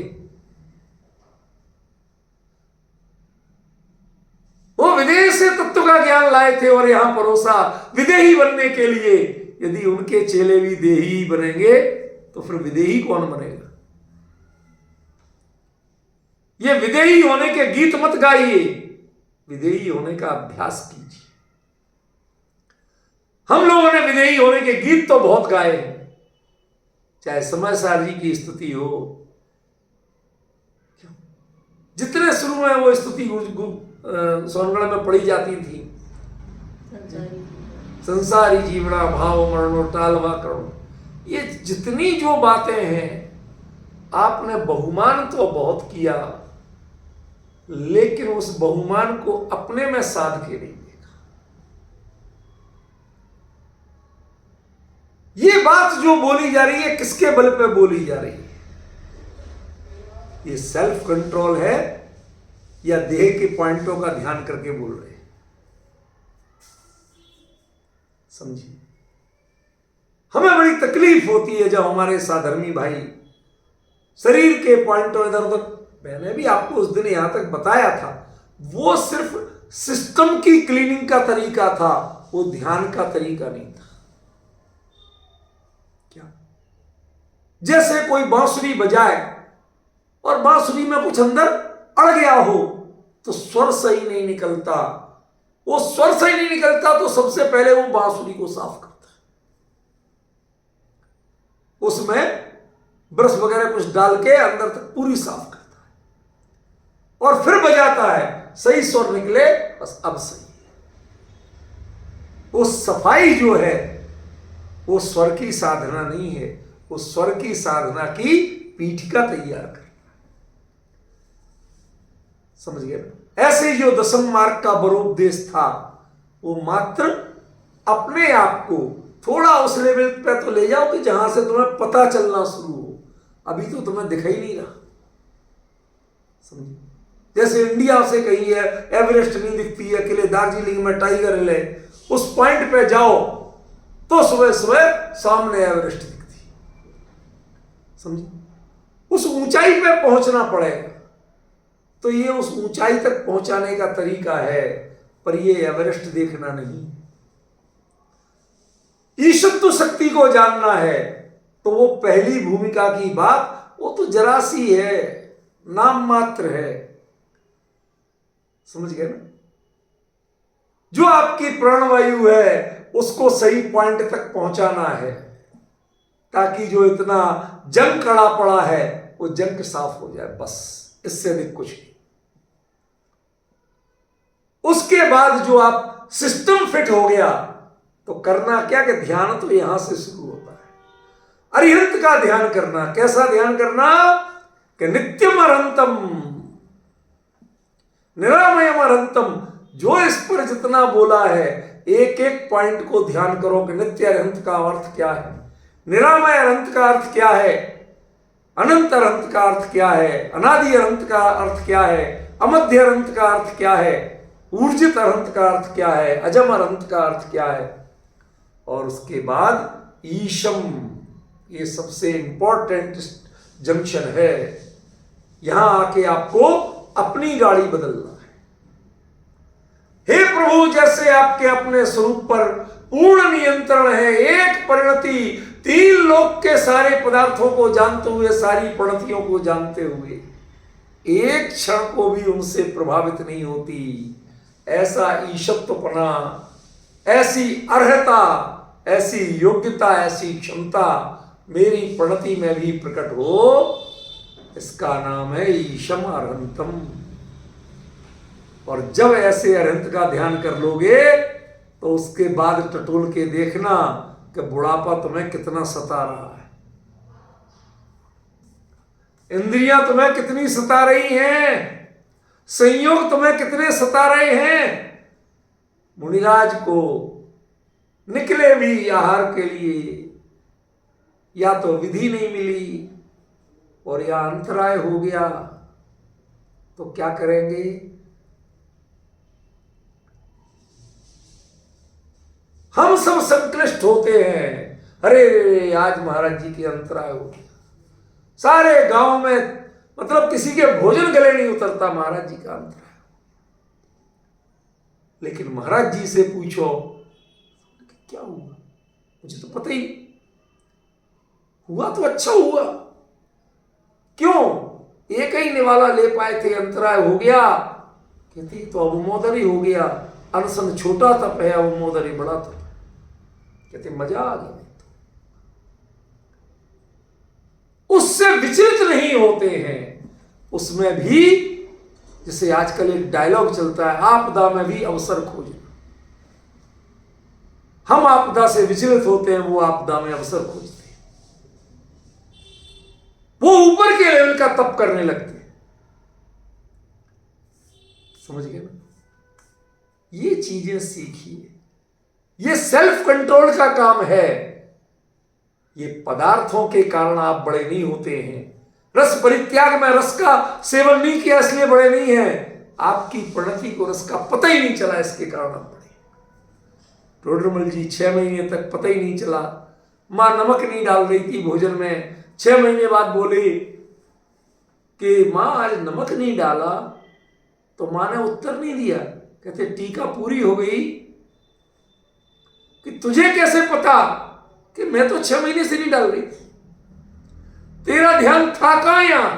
वो विदेश से तत्व का ज्ञान लाए थे और यहां परोसा विदेही बनने के लिए। यदि उनके चेले भी देही बनेंगे तो फिर विदेही कौन बनेगा? ये विदेही होने के गीत मत गाइए, विदेही होने का अभ्यास कीजिए। हम लोगों ने विदेही होने के गीत तो बहुत गाए हैं, चाहे समय सार जी की स्तुति हो, जितने शुरू में वो स्तुति सोनगढ़ में पढ़ी जाती थी, संसारी जीवना भाव मरणो टालवा करो, ये जितनी जो बातें हैं, आपने बहुमान तो बहुत किया, लेकिन उस बहुमान को अपने में साध के नहीं देखा। ये बात जो बोली जा रही है, किसके बल पे बोली जा रही है? ये सेल्फ कंट्रोल है या देह के पॉइंटों का ध्यान करके बोल रहे हैं? समझिए, हमें बड़ी तकलीफ होती है जब हमारे साधर्मी भाई शरीर के पॉइंटों इधर उधर। मैंने भी आपको उस दिन यहां तक बताया था, वो सिर्फ सिस्टम की क्लीनिंग का तरीका था, वो ध्यान का तरीका नहीं था। क्या? जैसे कोई बांसुरी बजाए और बांसुरी में कुछ अंदर अड़ गया हो तो स्वर सही नहीं निकलता। वो स्वर सही नहीं निकलता तो सबसे पहले वो बांसुरी को साफ करता है, उसमें ब्रश वगैरह कुछ डाल के अंदर तक पूरी साफ करता है और फिर बजाता है। सही स्वर निकले, बस अब सही। वो सफाई जो है वो स्वर की साधना नहीं है, वो स्वर की साधना की पीठिका तैयार कर। समझ गए ना? ऐसे जो दशम मार्ग का बरोपदेश था वो मात्र अपने आप को थोड़ा उस लेवल पे तो ले जाओ कि जहां से तुम्हें पता चलना शुरू हो। अभी तो तुम्हें दिखाई नहीं रहा। समझे? जैसे इंडिया से कहीं है एवरेस्ट नहीं दिखती है, अकेले दार्जिलिंग में टाइगर हिल है, उस पॉइंट पे जाओ तो सुबह सुबह सामने एवरेस्ट दिखती है। समझे? उस ऊंचाई पे पहुंचना पड़ेगा। तो ये उस ऊंचाई तक पहुंचाने का तरीका है, पर ये एवरेस्ट देखना नहीं। ईशत्व शक्ति को जानना है तो वो पहली भूमिका की बात वो तो जरा सी है, नाम मात्र है। समझ गए ना? जो आपकी प्राणवायु है उसको सही पॉइंट तक पहुंचाना है, ताकि जो इतना जंग कड़ा पड़ा है वो जंग साफ हो जाए, बस इससे अधिक कुछ नहीं। उसके बाद जो आप सिस्टम फिट हो गया तो करना क्या कि ध्यान तो यहां से शुरू होता है। अरिहंत का ध्यान करना। कैसा ध्यान करना? कि नित्यम अरंतम निरामयम अरंतम। जो इस पर जितना बोला है एक एक पॉइंट को ध्यान करो कि नित्य अरंत का अर्थ क्या है, निरामय अरंत का अर्थ क्या है, अनंत अरंत का अर्थ क्या है, अनादि अरंत का अर्थ क्या है, अमध्य अरंत का अर्थ क्या है, ऊर्जित अरंत का अर्थ क्या है, अजम अरंत का अर्थ क्या है। और उसके बाद ईशम, ये सबसे इंपॉर्टेंट जंक्शन है। यहां आके आपको अपनी गाड़ी बदलना है। हे प्रभु, जैसे आपके अपने स्वरूप पर पूर्ण नियंत्रण है, एक परिणति, तीन लोक के सारे पदार्थों को जानते हुए, सारी परिणतियों को जानते हुए, एक क्षण को भी उनसे प्रभावित नहीं होती, ऐसा ईशत्वपना, ऐसी अर्हता, ऐसी योग्यता, ऐसी क्षमता मेरी प्रणति में भी प्रकट हो, इसका नाम है ईशम अरहंतम। और जब ऐसे अरहंत का ध्यान कर लोगे तो उसके बाद टटोल के देखना कि बुढ़ापा तुम्हें कितना सता रहा है, इंद्रियां तुम्हें कितनी सता रही हैं, संयोग तुम्हें कितने सता रहे हैं। मुनिराज को निकले भी आहार के लिए या तो विधि नहीं मिली और या अंतराय हो गया, तो क्या करेंगे? हम सब संक्लिष्ट होते हैं। अरे आज महाराज जी के अंतराय हो गया, सारे गांव में मतलब किसी के भोजन गले नहीं उतरता, महाराज जी का अंतराय। लेकिन महाराज जी से पूछो क्या हुआ, मुझे तो पता ही हुआ, तो अच्छा हुआ। क्यों? एक ही निवाला ले पाए थे, अंतराय हो गया। कहती तो अवमोदन ही हो गया, अनशन छोटा था पे, अवमोदन ही बड़ा था। कहते मजा आ गया। उससे विचलित नहीं होते हैं। उसमें भी जैसे आजकल एक डायलॉग चलता है, आपदा में भी अवसर खोजना। हम आपदा से विचलित होते हैं, वो आपदा में अवसर खोजते हैं। वो ऊपर के लेवल का तप करने लगते हैं। समझ गए ना? ये चीजें सीखिए। ये सेल्फ कंट्रोल का काम है। ये पदार्थों के कारण आप बड़े नहीं होते हैं। रस परित्याग में रस का सेवन नहीं किया इसलिए बड़े नहीं है। आपकी प्रणति को रस का पता ही नहीं चला, इसके कारण आप बड़े। टोडरमल जी 6 महीने तक पता ही नहीं चला। मां नमक नहीं डाल रही थी भोजन में, 6 महीने बाद बोली कि मां आज नमक नहीं डाला, तो मां ने उत्तर नहीं दिया। कहते टीका पूरी हो गई कि तुझे कैसे पता कि मैं तो 6 महीने से नहीं डाल रही थी, तेरा ध्यान था कहां यहां,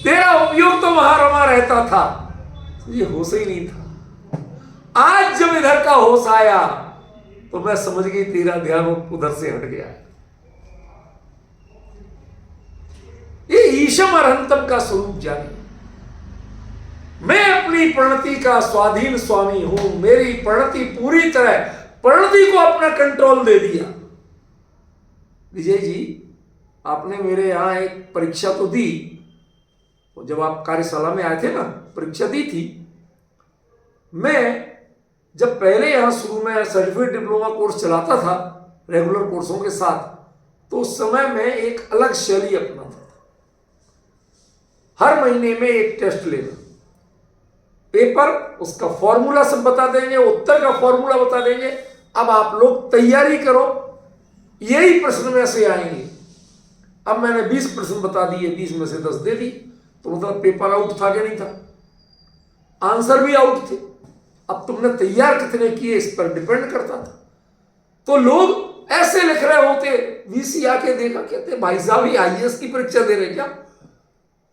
तेरा उपयोग तो वहां रमा रहता था, तुझे होश ही नहीं था। आज जब इधर का होश आया तो मैं समझ गई तेरा ध्यान उधर से हट गया। ये ईशम अरहंतम का स्वरूप जाने। मैं अपनी अपनी परिणति का स्वाधीन स्वामी हूं। मेरी परिणति पूरी तरह परिणति को अपना कंट्रोल दे दिया। विजय जी, आपने मेरे यहां एक परीक्षा तो दी, जब आप कार्यशाला में आए थे ना, परीक्षा दी थी। मैं जब पहले यहां शुरू में सर्टिफिकेट डिप्लोमा कोर्स चलाता था रेगुलर कोर्सों के साथ, तो उस समय में एक अलग शैली अपनाता था। हर महीने में एक टेस्ट लेना, पेपर, उसका फॉर्मूला सब बता देंगे, उत्तर का फॉर्मूला बता देंगे। अब आप लोग तैयारी करो, यही प्रश्न में से आएंगे। अब मैंने 20 प्रश्न बता दिए, 20 में से 10 दे दी, तो मतलब पेपर आउट था कि नहीं था? आंसर भी आउट थे। अब तुमने तैयार कितने किए इस पर डिपेंड करता था। तो लोग ऐसे लिख रहे होते, वीसी आके देखा, कहते भाई साहब ये आईएएस की परीक्षा दे रहे क्या?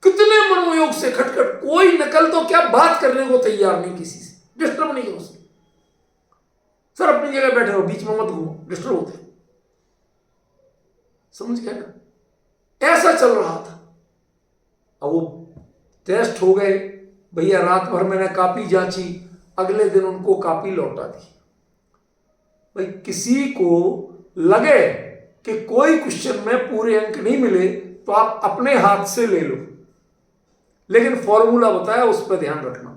कितने मनोयोग से खटखट, कोई नकल तो क्या, बात करने को तैयार नहीं, किसी से डिस्टर्ब नहीं हो सकते। सर अपनी जगह बैठे हो, बीच में मत घूमो, डिस्टर्ब होते। समझ गए ना? ऐसा चल रहा था। अब वो टेस्ट हो गए, भैया रात भर मैंने कॉपी जांची, अगले दिन उनको कॉपी लौटा दी। भाई किसी को लगे कि कोई क्वेश्चन में पूरे अंक नहीं मिले तो आप अपने हाथ से ले लो, लेकिन फॉर्मूला बताया उस पर ध्यान रखना,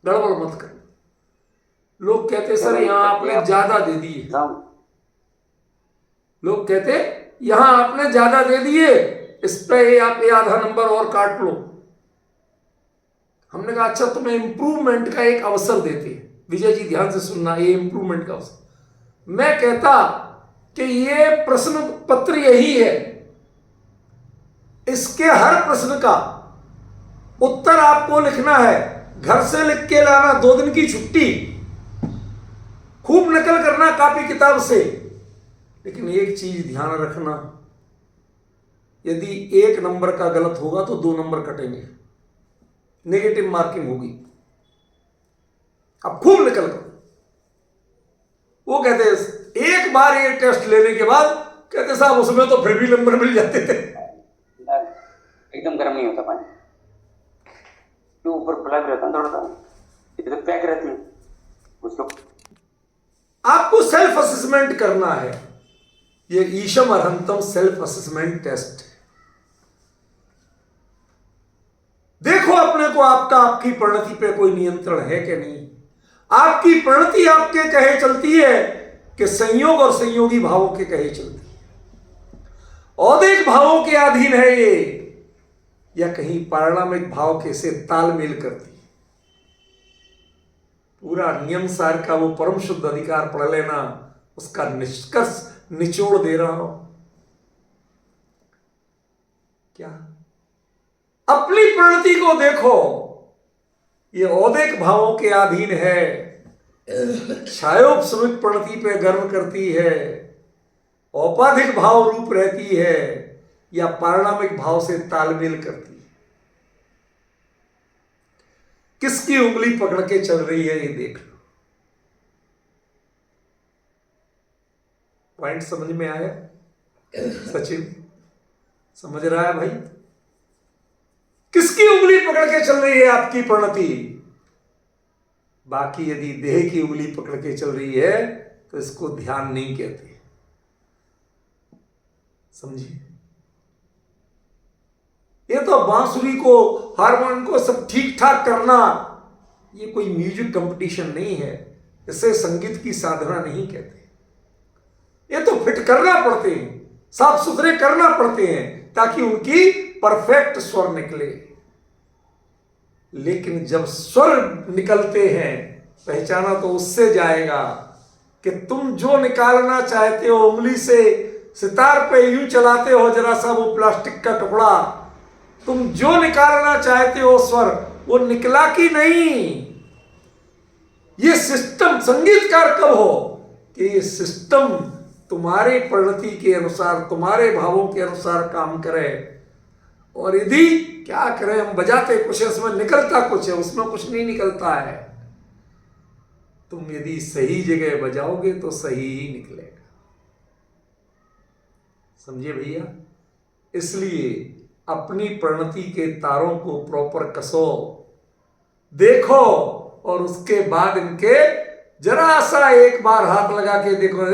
गड़बड़ मत करना। लोग कहते सर यहां आपने ज्यादा दे दिए, लोग कहते यहां आपने ज्यादा दे दिए, इस पे आप आधा नंबर और काट लो। हमने कहा अच्छा तुम्हें इंप्रूवमेंट का एक अवसर देते हैं। विजय जी ध्यान से सुनना, ये इंप्रूवमेंट का अवसर। मैं कहता कि ये प्रश्न पत्र यही है, इसके हर प्रश्न का उत्तर आपको लिखना है, घर से लिख के लाना, 2 दिन की छुट्टी, खूब नकल करना कॉपी किताब से। लेकिन एक चीज ध्यान रखना, यदि 1 नंबर का गलत होगा तो 2 नंबर कटेंगे, नेगेटिव मार्किंग होगी। अब खूब निकल करो। वो कहते एक बार ये टेस्ट लेने के बाद कहते साहब उसमें तो फिर भी नंबर मिल जाते थे। एकदम गर्म नहीं होता पानी, तो ऊपर खुला भी रहता है, थोड़ा सा इधर पैक रहती है उसको। आपको सेल्फ असेसमेंट करना है। ये ईशम अर्हंतम सेल्फ असेसमेंट टेस्ट। देखो अपने को, आपका आपकी परिणति पे कोई नियंत्रण है कि नहीं। आपकी परिणति आपके कहे चलती है कि संयोग और संयोगी भावों के कहे चलती है। औदिक भावों के अधीन है ये, या कहीं पारिणामिक भाव के से तालमेल करती है। पूरा नियम सार का वो परम शुद्ध अधिकार पढ़ लेना, उसका निष्कर्ष निचोड़ दे रहा हूं। क्या अपनी परिणति को देखो, ये औदिक भावों के अधीन है, छायोपश्रमिक परिणति पे गर्व करती है, औपाधिक भाव रूप रहती है, या पारिणामिक भाव से तालमेल करती है। किसकी उंगली पकड़ के चल रही है ये देख लो। पॉइंट समझ में आया? सचिन समझ रहा है भाई? किसकी उंगली पकड़ के चल रही है आपकी परिणति? बाकी यदि देह की उंगली पकड़ के चल रही है तो इसको ध्यान नहीं कहते। समझिए, ये तो बांसुरी को, हारमोनियम को सब ठीक ठाक करना, ये कोई म्यूजिक कंपटीशन नहीं है, इसे संगीत की साधना नहीं कहते। ये तो फिट करना पड़ते हैं, साफ सुथरे करना पड़ते हैं, ताकि उनकी परफेक्ट स्वर निकले। लेकिन जब स्वर निकलते हैं, पहचाना तो उससे जाएगा कि तुम जो निकालना चाहते हो उंगली से, सितार पे यूं चलाते हो जरा सा वो प्लास्टिक का टुकड़ा, तुम जो निकालना चाहते हो स्वर, वो निकला कि नहीं। ये सिस्टम, संगीतकार कब हो कि ये सिस्टम तुम्हारे परिणति के अनुसार, तुम्हारे भावों के अनुसार काम करे। और यदि क्या करें, हम बजाते कुछ है, उसमें निकलता कुछ है, उसमें कुछ नहीं निकलता है। तुम यदि सही जगह बजाओगे तो सही ही निकलेगा। समझिए भैया? इसलिए अपनी परिणति के तारों को प्रॉपर कसो। देखो और उसके बाद इनके जरा सा एक बार हाथ लगा के देखो,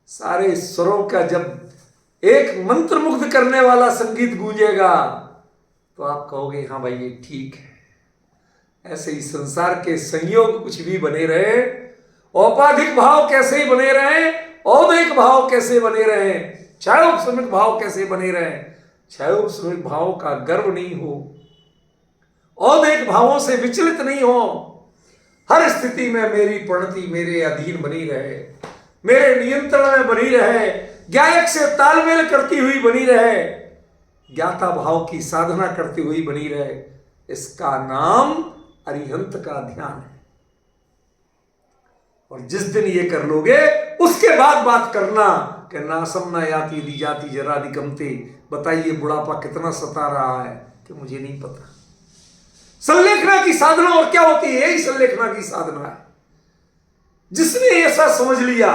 सारे स्वरों का जब एक मंत्र मुग्ध करने वाला संगीत गूंजेगा तो आप कहोगे हाँ भाई ये ठीक है। ऐसे ही संसार के संयोग कुछ भी बने रहे, औपाधिक भाव कैसे ही बने रहे, औदैहिक भाव कैसे बने रहे, क्षयोपशमिक भाव कैसे बने रहे, क्षयोपशमिक भाव का गर्व नहीं हो, औदैहिक भावों से विचलित नहीं हो, हर स्थिति में मेरी प्रणति मेरे अधीन बनी रहे, मेरे नियंत्रण में बनी रहे, ज्ञायक से तालमेल करती हुई बनी रहे, ज्ञाता भाव की साधना करती हुई बनी रहे, इसका नाम अरिहंत का ध्यान है। और जिस दिन ये कर लोगे उसके बाद बात करना कि नासम न याति दी जाति जरा दिगमते, बताइए बुढ़ापा कितना सता रहा है कि मुझे नहीं पता। संलेखना की साधना और क्या होती है? यही संलेखना की साधना है। जिसने ऐसा समझ लिया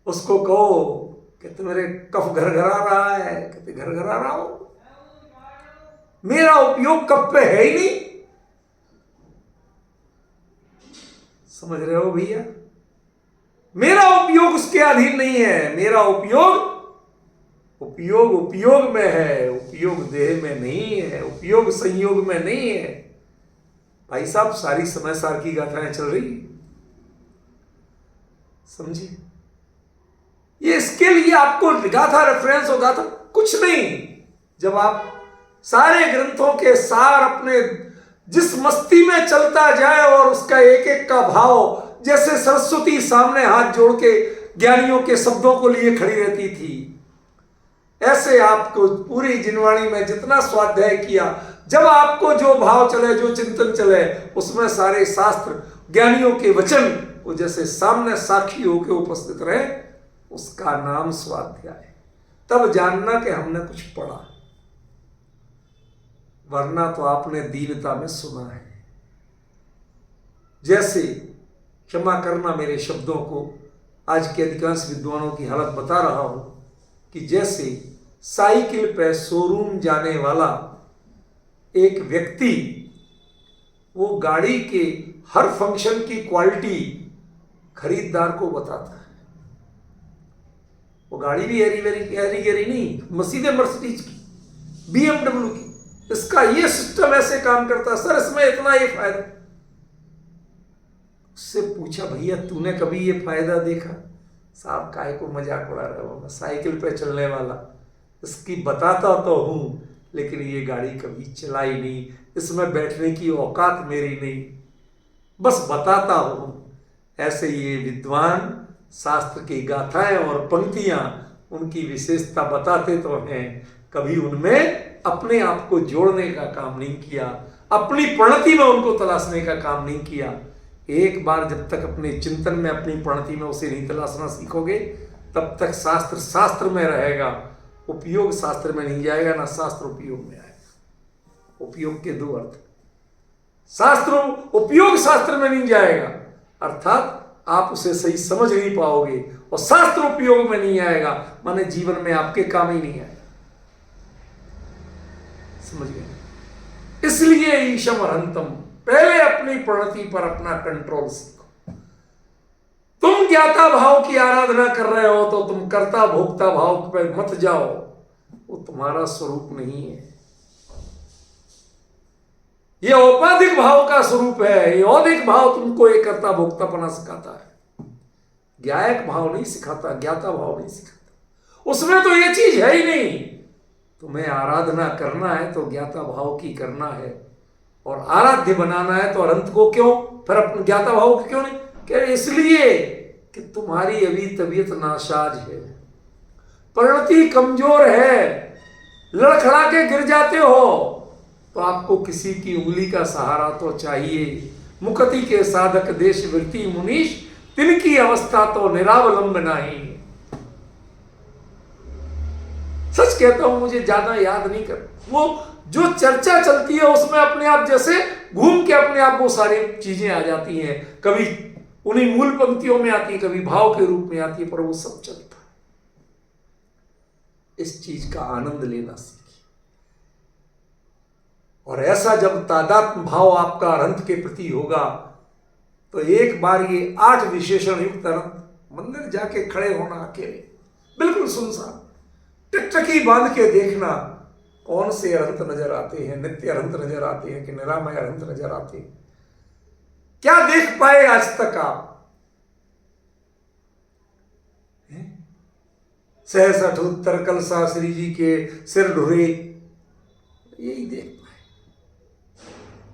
उसको कहो कहते मेरे कफ घरघरा रहा है, कहते घरघरा रहा हो, मेरा उपयोग कफ पे है ही नहीं। समझ रहे हो भैया? मेरा उपयोग उसके अधीन नहीं है, मेरा उपयोग उपयोग में है, उपयोग देह में नहीं है, उपयोग संयोग में नहीं है। भाई साहब सारी समय सार की गाथाएं चल रही, समझिए। ये इसके लिए आपको गाथा रेफरेंस हो, गाथा कुछ नहीं। जब आप सारे ग्रंथों के सार अपने जिस मस्ती में चलता जाए और उसका एक एक का भाव, जैसे सरस्वती सामने हाथ जोड़ के ज्ञानियों के शब्दों को लिए खड़ी रहती थी, ऐसे आपको पूरी जिनवाणी में जितना स्वाध्याय किया, जब आपको जो भाव चले, जो चिंतन चले, उसमें सारे शास्त्र ज्ञानियों के वचन वो जैसे सामने साक्षी होकर उपस्थित रहे, उसका नाम स्वाध्याय। तब जानना कि हमने कुछ पढ़ा, वरना तो आपने दीनता में सुना है। जैसे क्षमा करना मेरे शब्दों को, आज के अधिकांश विद्वानों की हालत बता रहा हूं कि जैसे साइकिल पे शोरूम जाने वाला एक व्यक्ति वो गाड़ी के हर फंक्शन की क्वालिटी खरीदार को बताता है। वो गाड़ी भी हैरी गैरी नहीं, मर्सिडीज की, BMW की, इसका ये सिस्टम ऐसे काम करता है सर, इसमें इतना ये फायदा। उससे पूछा भैया तूने कभी ये फायदा देखा? साहब काहे को मजाक उड़ा रहा हूं, साइकिल पे चलने वाला, इसकी बताता तो हूं लेकिन ये गाड़ी कभी चलाई नहीं, इसमें बैठने की औकात मेरी नहीं, बस बताता हूं। ऐसे ये विद्वान शास्त्र की गाथाएं और पंक्तियां उनकी विशेषता बताते तो हैं, कभी उनमें अपने आप को जोड़ने का काम नहीं किया, अपनी प्रणति में उनको तलाशने का काम नहीं किया। एक बार जब तक अपने चिंतन में, अपनी प्रणति में उसे नहीं तलाशना सीखोगे, तब तक शास्त्र शास्त्र में रहेगा, उपयोग शास्त्र में नहीं जाएगा, ना शास्त्र उपयोग में आएगा। उपयोग के दो अर्थ, शास्त्र उपयोग शास्त्र में नहीं जाएगा, अर्थात आप उसे सही समझ नहीं पाओगे, और शास्त्र उपयोग में नहीं आएगा माने जीवन में आपके काम ही नहीं आएगा। समझ गए? इसलिए ईशम हंतम, पहले अपनी प्रणति पर अपना कंट्रोल सीखो। तुम ज्ञाता भाव की आराधना कर रहे हो तो तुम कर्ता भोक्ता भाव पर मत जाओ, वो तुम्हारा स्वरूप नहीं है। ये औपाधिक भाव का स्वरूप है। ये औदिक भाव तुमको एक कर्ता भोक्तापना सिखाता है, ज्ञायक भाव नहीं सिखाता, ज्ञाता भाव नहीं सिखाता। उसमें तो ये चीज है ही नहीं। तुम्हें आराधना करना है तो ज्ञाता भाव की करना है, और आराध्य बनाना है तो अनंत को क्यों, फिर अपने ज्ञाता भाव को क्यों नहीं? कह इसलिए कि तुम्हारी अभी तबीयत नासाज है, प्रणति कमजोर है, लड़खड़ा के गिर जाते हो, तो आपको किसी की उंगली का सहारा तो चाहिए। मुक्ति के साधक देश वृत्ति मुनीश, तिनकी अवस्था तो निरावलंब नहीं। सच कहता हूं, मुझे ज्यादा याद नहीं कर, वो जो चर्चा चलती है उसमें अपने आप जैसे घूम के अपने आप वो सारी चीजें आ जाती हैं, कभी उन्हीं मूल पंक्तियों में आती है, कभी भाव के रूप में आती है, पर वो सब चलता है। इस चीज का आनंद लेना सीखिए। और ऐसा जब तादात्म्य भाव आपका अरहंत के प्रति होगा तो एक बार ये 8 विशेषण युक्त अरहंत मंदिर जाके खड़े होना अकेले, बिल्कुल सुनसान, टिकटकी बांध के देखना कौन से अरहंत नजर आते हैं, नित्य अरहंत नजर आते हैं कि निरामय अरहंत नजर आते हैं। क्या देख पाए आज तक आप? सहसा उत्तर कलसा श्री जी के सिर ढुरे, यही देख पाए।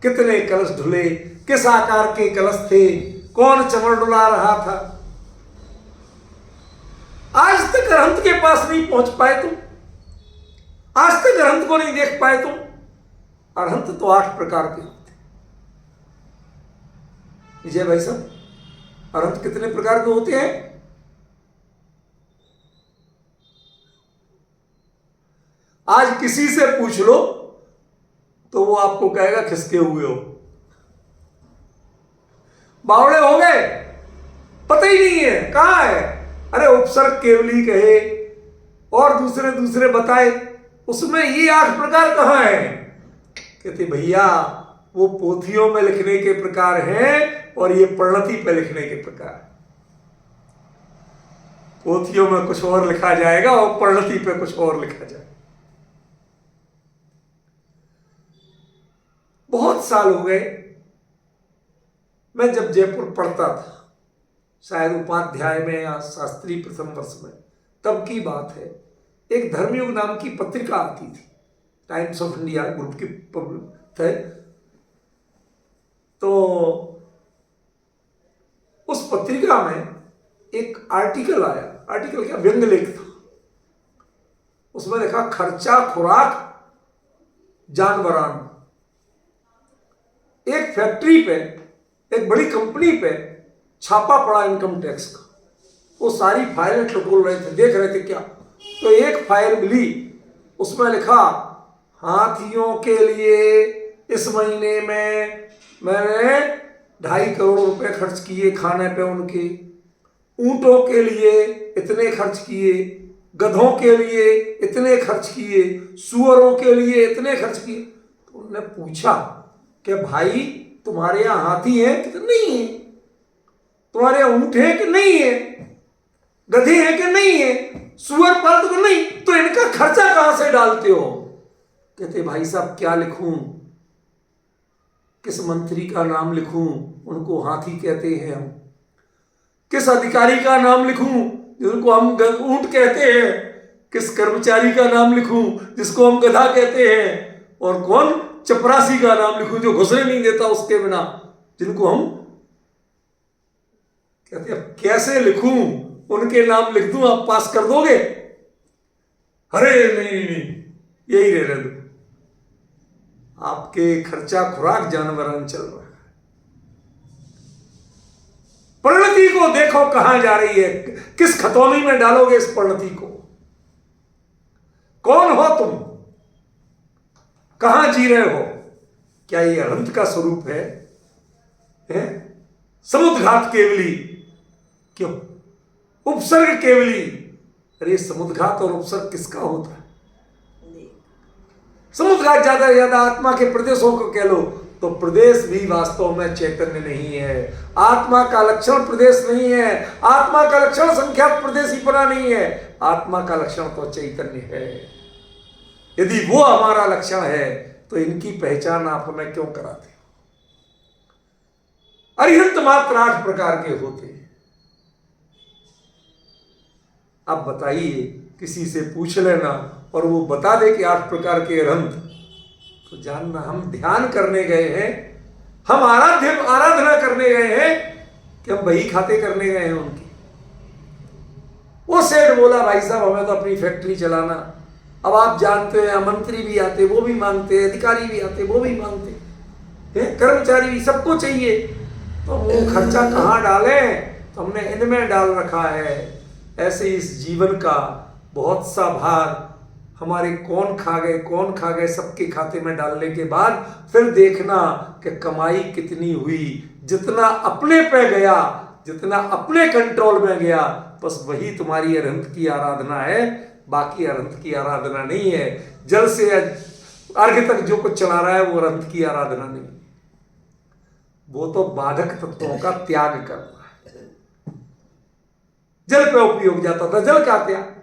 कितने कलश ढुले, किस आकार के कलश थे, कौन चमड़ डुला रहा था, आज तक अरहंत के पास नहीं पहुंच पाए तुम, आज तक अरहंत को नहीं देख पाए तुम। अरहंत तो 8 प्रकार के होते। विजय भाई साहब, अरहंत कितने प्रकार के होते हैं? आज किसी से पूछ लो तो वो आपको कहेगा खिसके हुए हो, बावड़े हो गए, पता ही नहीं है कहां है। अरे उपसर्ग केवली कहे और दूसरे दूसरे बताए, उसमें ये 8 प्रकार कहां है? कहते भैया वो पोथियों में लिखने के प्रकार हैं और ये प्रणति पे लिखने के प्रकार। पोथियों में कुछ और लिखा जाएगा और प्रणति पे कुछ और लिखा जाएगा। बहुत साल हो गए, मैं जब जयपुर पढ़ता था, शायद उपाध्याय में या शास्त्री प्रथम वर्ष में, तब की बात है। एक धर्मयुग नाम की पत्रिका आती थी, टाइम्स ऑफ इंडिया ग्रुप की थे। तो उस पत्रिका में एक आर्टिकल आया, आर्टिकल क्या, व्यंग लेख था। उसमें लिखा खर्चा खुराक जानवरान। एक फैक्ट्री पे, एक बड़ी कंपनी पे छापा पड़ा इनकम टैक्स का। वो सारी फाइलें टटोल रहे थे, देख रहे थे क्या। तो एक फाइल मिली, उसमें लिखा हाथियों के लिए इस महीने में मैंने 2.5 करोड़ रुपए खर्च किए खाने पे उनके, ऊंटों के लिए इतने खर्च किए, गधों के लिए इतने खर्च किए, सुअरों के लिए इतने खर्च किए। तो उन्होंने पूछा कि भाई तुम्हारे यहां हाथी है कि नहीं है, तुम्हारे यहां ऊंट है कि नहीं है, गधे हैं कि नहीं है, सुअर पालते को नहीं, तो इनका खर्चा कहां से डालते हो? कहते भाई साहब क्या लिखूं, किस मंत्री का नाम लिखूं, उनको हाथी कहते हैं हम, किस अधिकारी का नाम लिखूं जिनको हम ऊंट कहते हैं, किस कर्मचारी का नाम लिखूं जिसको हम गधा कहते हैं, और कौन चपरासी का नाम लिखूं जो घुसने नहीं देता उसके बिना, जिनको हम कहते हैं। कैसे लिखूं, उनके नाम लिख दूं, आप पास कर दोगे? अरे नहीं, यही रह दो, आपके खर्चा खुराक जानवरान चल रहा है। परिणति को देखो कहां जा रही है, किस खतौनी में डालोगे इस परिणति को? कौन हो तुम, कहां जी रहे हो? क्या ये अनंत का स्वरूप है? समुद्घात केवली, क्यों उपसर्ग केवली? अरे समुद्घात और उपसर्ग किसका होता है? समुद्घात ज्यादा ज्यादा आत्मा के प्रदेशों को कह लो, तो प्रदेश भी वास्तव में चैतन्य नहीं है। आत्मा का लक्षण प्रदेश नहीं है, आत्मा का लक्षण संख्यात प्रदेशीपना नहीं है, आत्मा का लक्षण तो चैतन्य है। यदि वो हमारा लक्षण है तो इनकी पहचान आप हमें क्यों कराते हो? अरिहंत मात्र 8 प्रकार के होते हैं। अब बताइए, किसी से पूछ लेना और वो बता दे कि 8 प्रकार के अरिहंत, तो जानना हम ध्यान करने गए हैं, हम आराधना करने गए हैं कि हम बही खाते करने गए हैं उनकी। वो सेठ बोला भाई साहब हमें तो अपनी फैक्ट्री चलाना। अब आप जानते हैं मंत्री भी आते वो भी मांगते, अधिकारी भी आते वो भी मांगते, कर्मचारी भी, सबको चाहिए। तो वो खर्चा कहाँ डालें? तो हमने इनमें डाल रखा है। ऐसे इस जीवन का बहुत सा भार हमारे कौन खा गए सबके खाते में डालने के बाद फिर देखना कि कमाई कितनी हुई। जितना अपने पे गया, जितना अपने कंट्रोल में गया, बस वही तुम्हारी अरिहंत की आराधना है, बाकी अरिहंत की आराधना नहीं है। जल से अर्घ्य तक जो कुछ चला रहा है वो रंत की आराधना नहीं, वो तो बाधक तत्वों का त्याग करना है। जल पे उपयोग जाता था, जल का त्याग,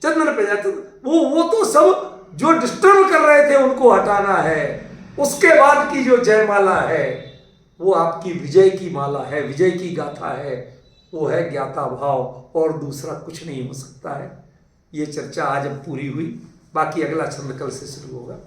चंदन पे जाता था, वो तो सब जो डिस्टर्ब कर रहे थे उनको हटाना है। उसके बाद की जो जयमाला है वो आपकी विजय की माला है, विजय की गाथा है, वो है ज्ञाता भाव, और दूसरा कुछ नहीं हो सकता है। ये चर्चा आज अब पूरी हुई, बाकी अगला छंद कल से शुरू होगा।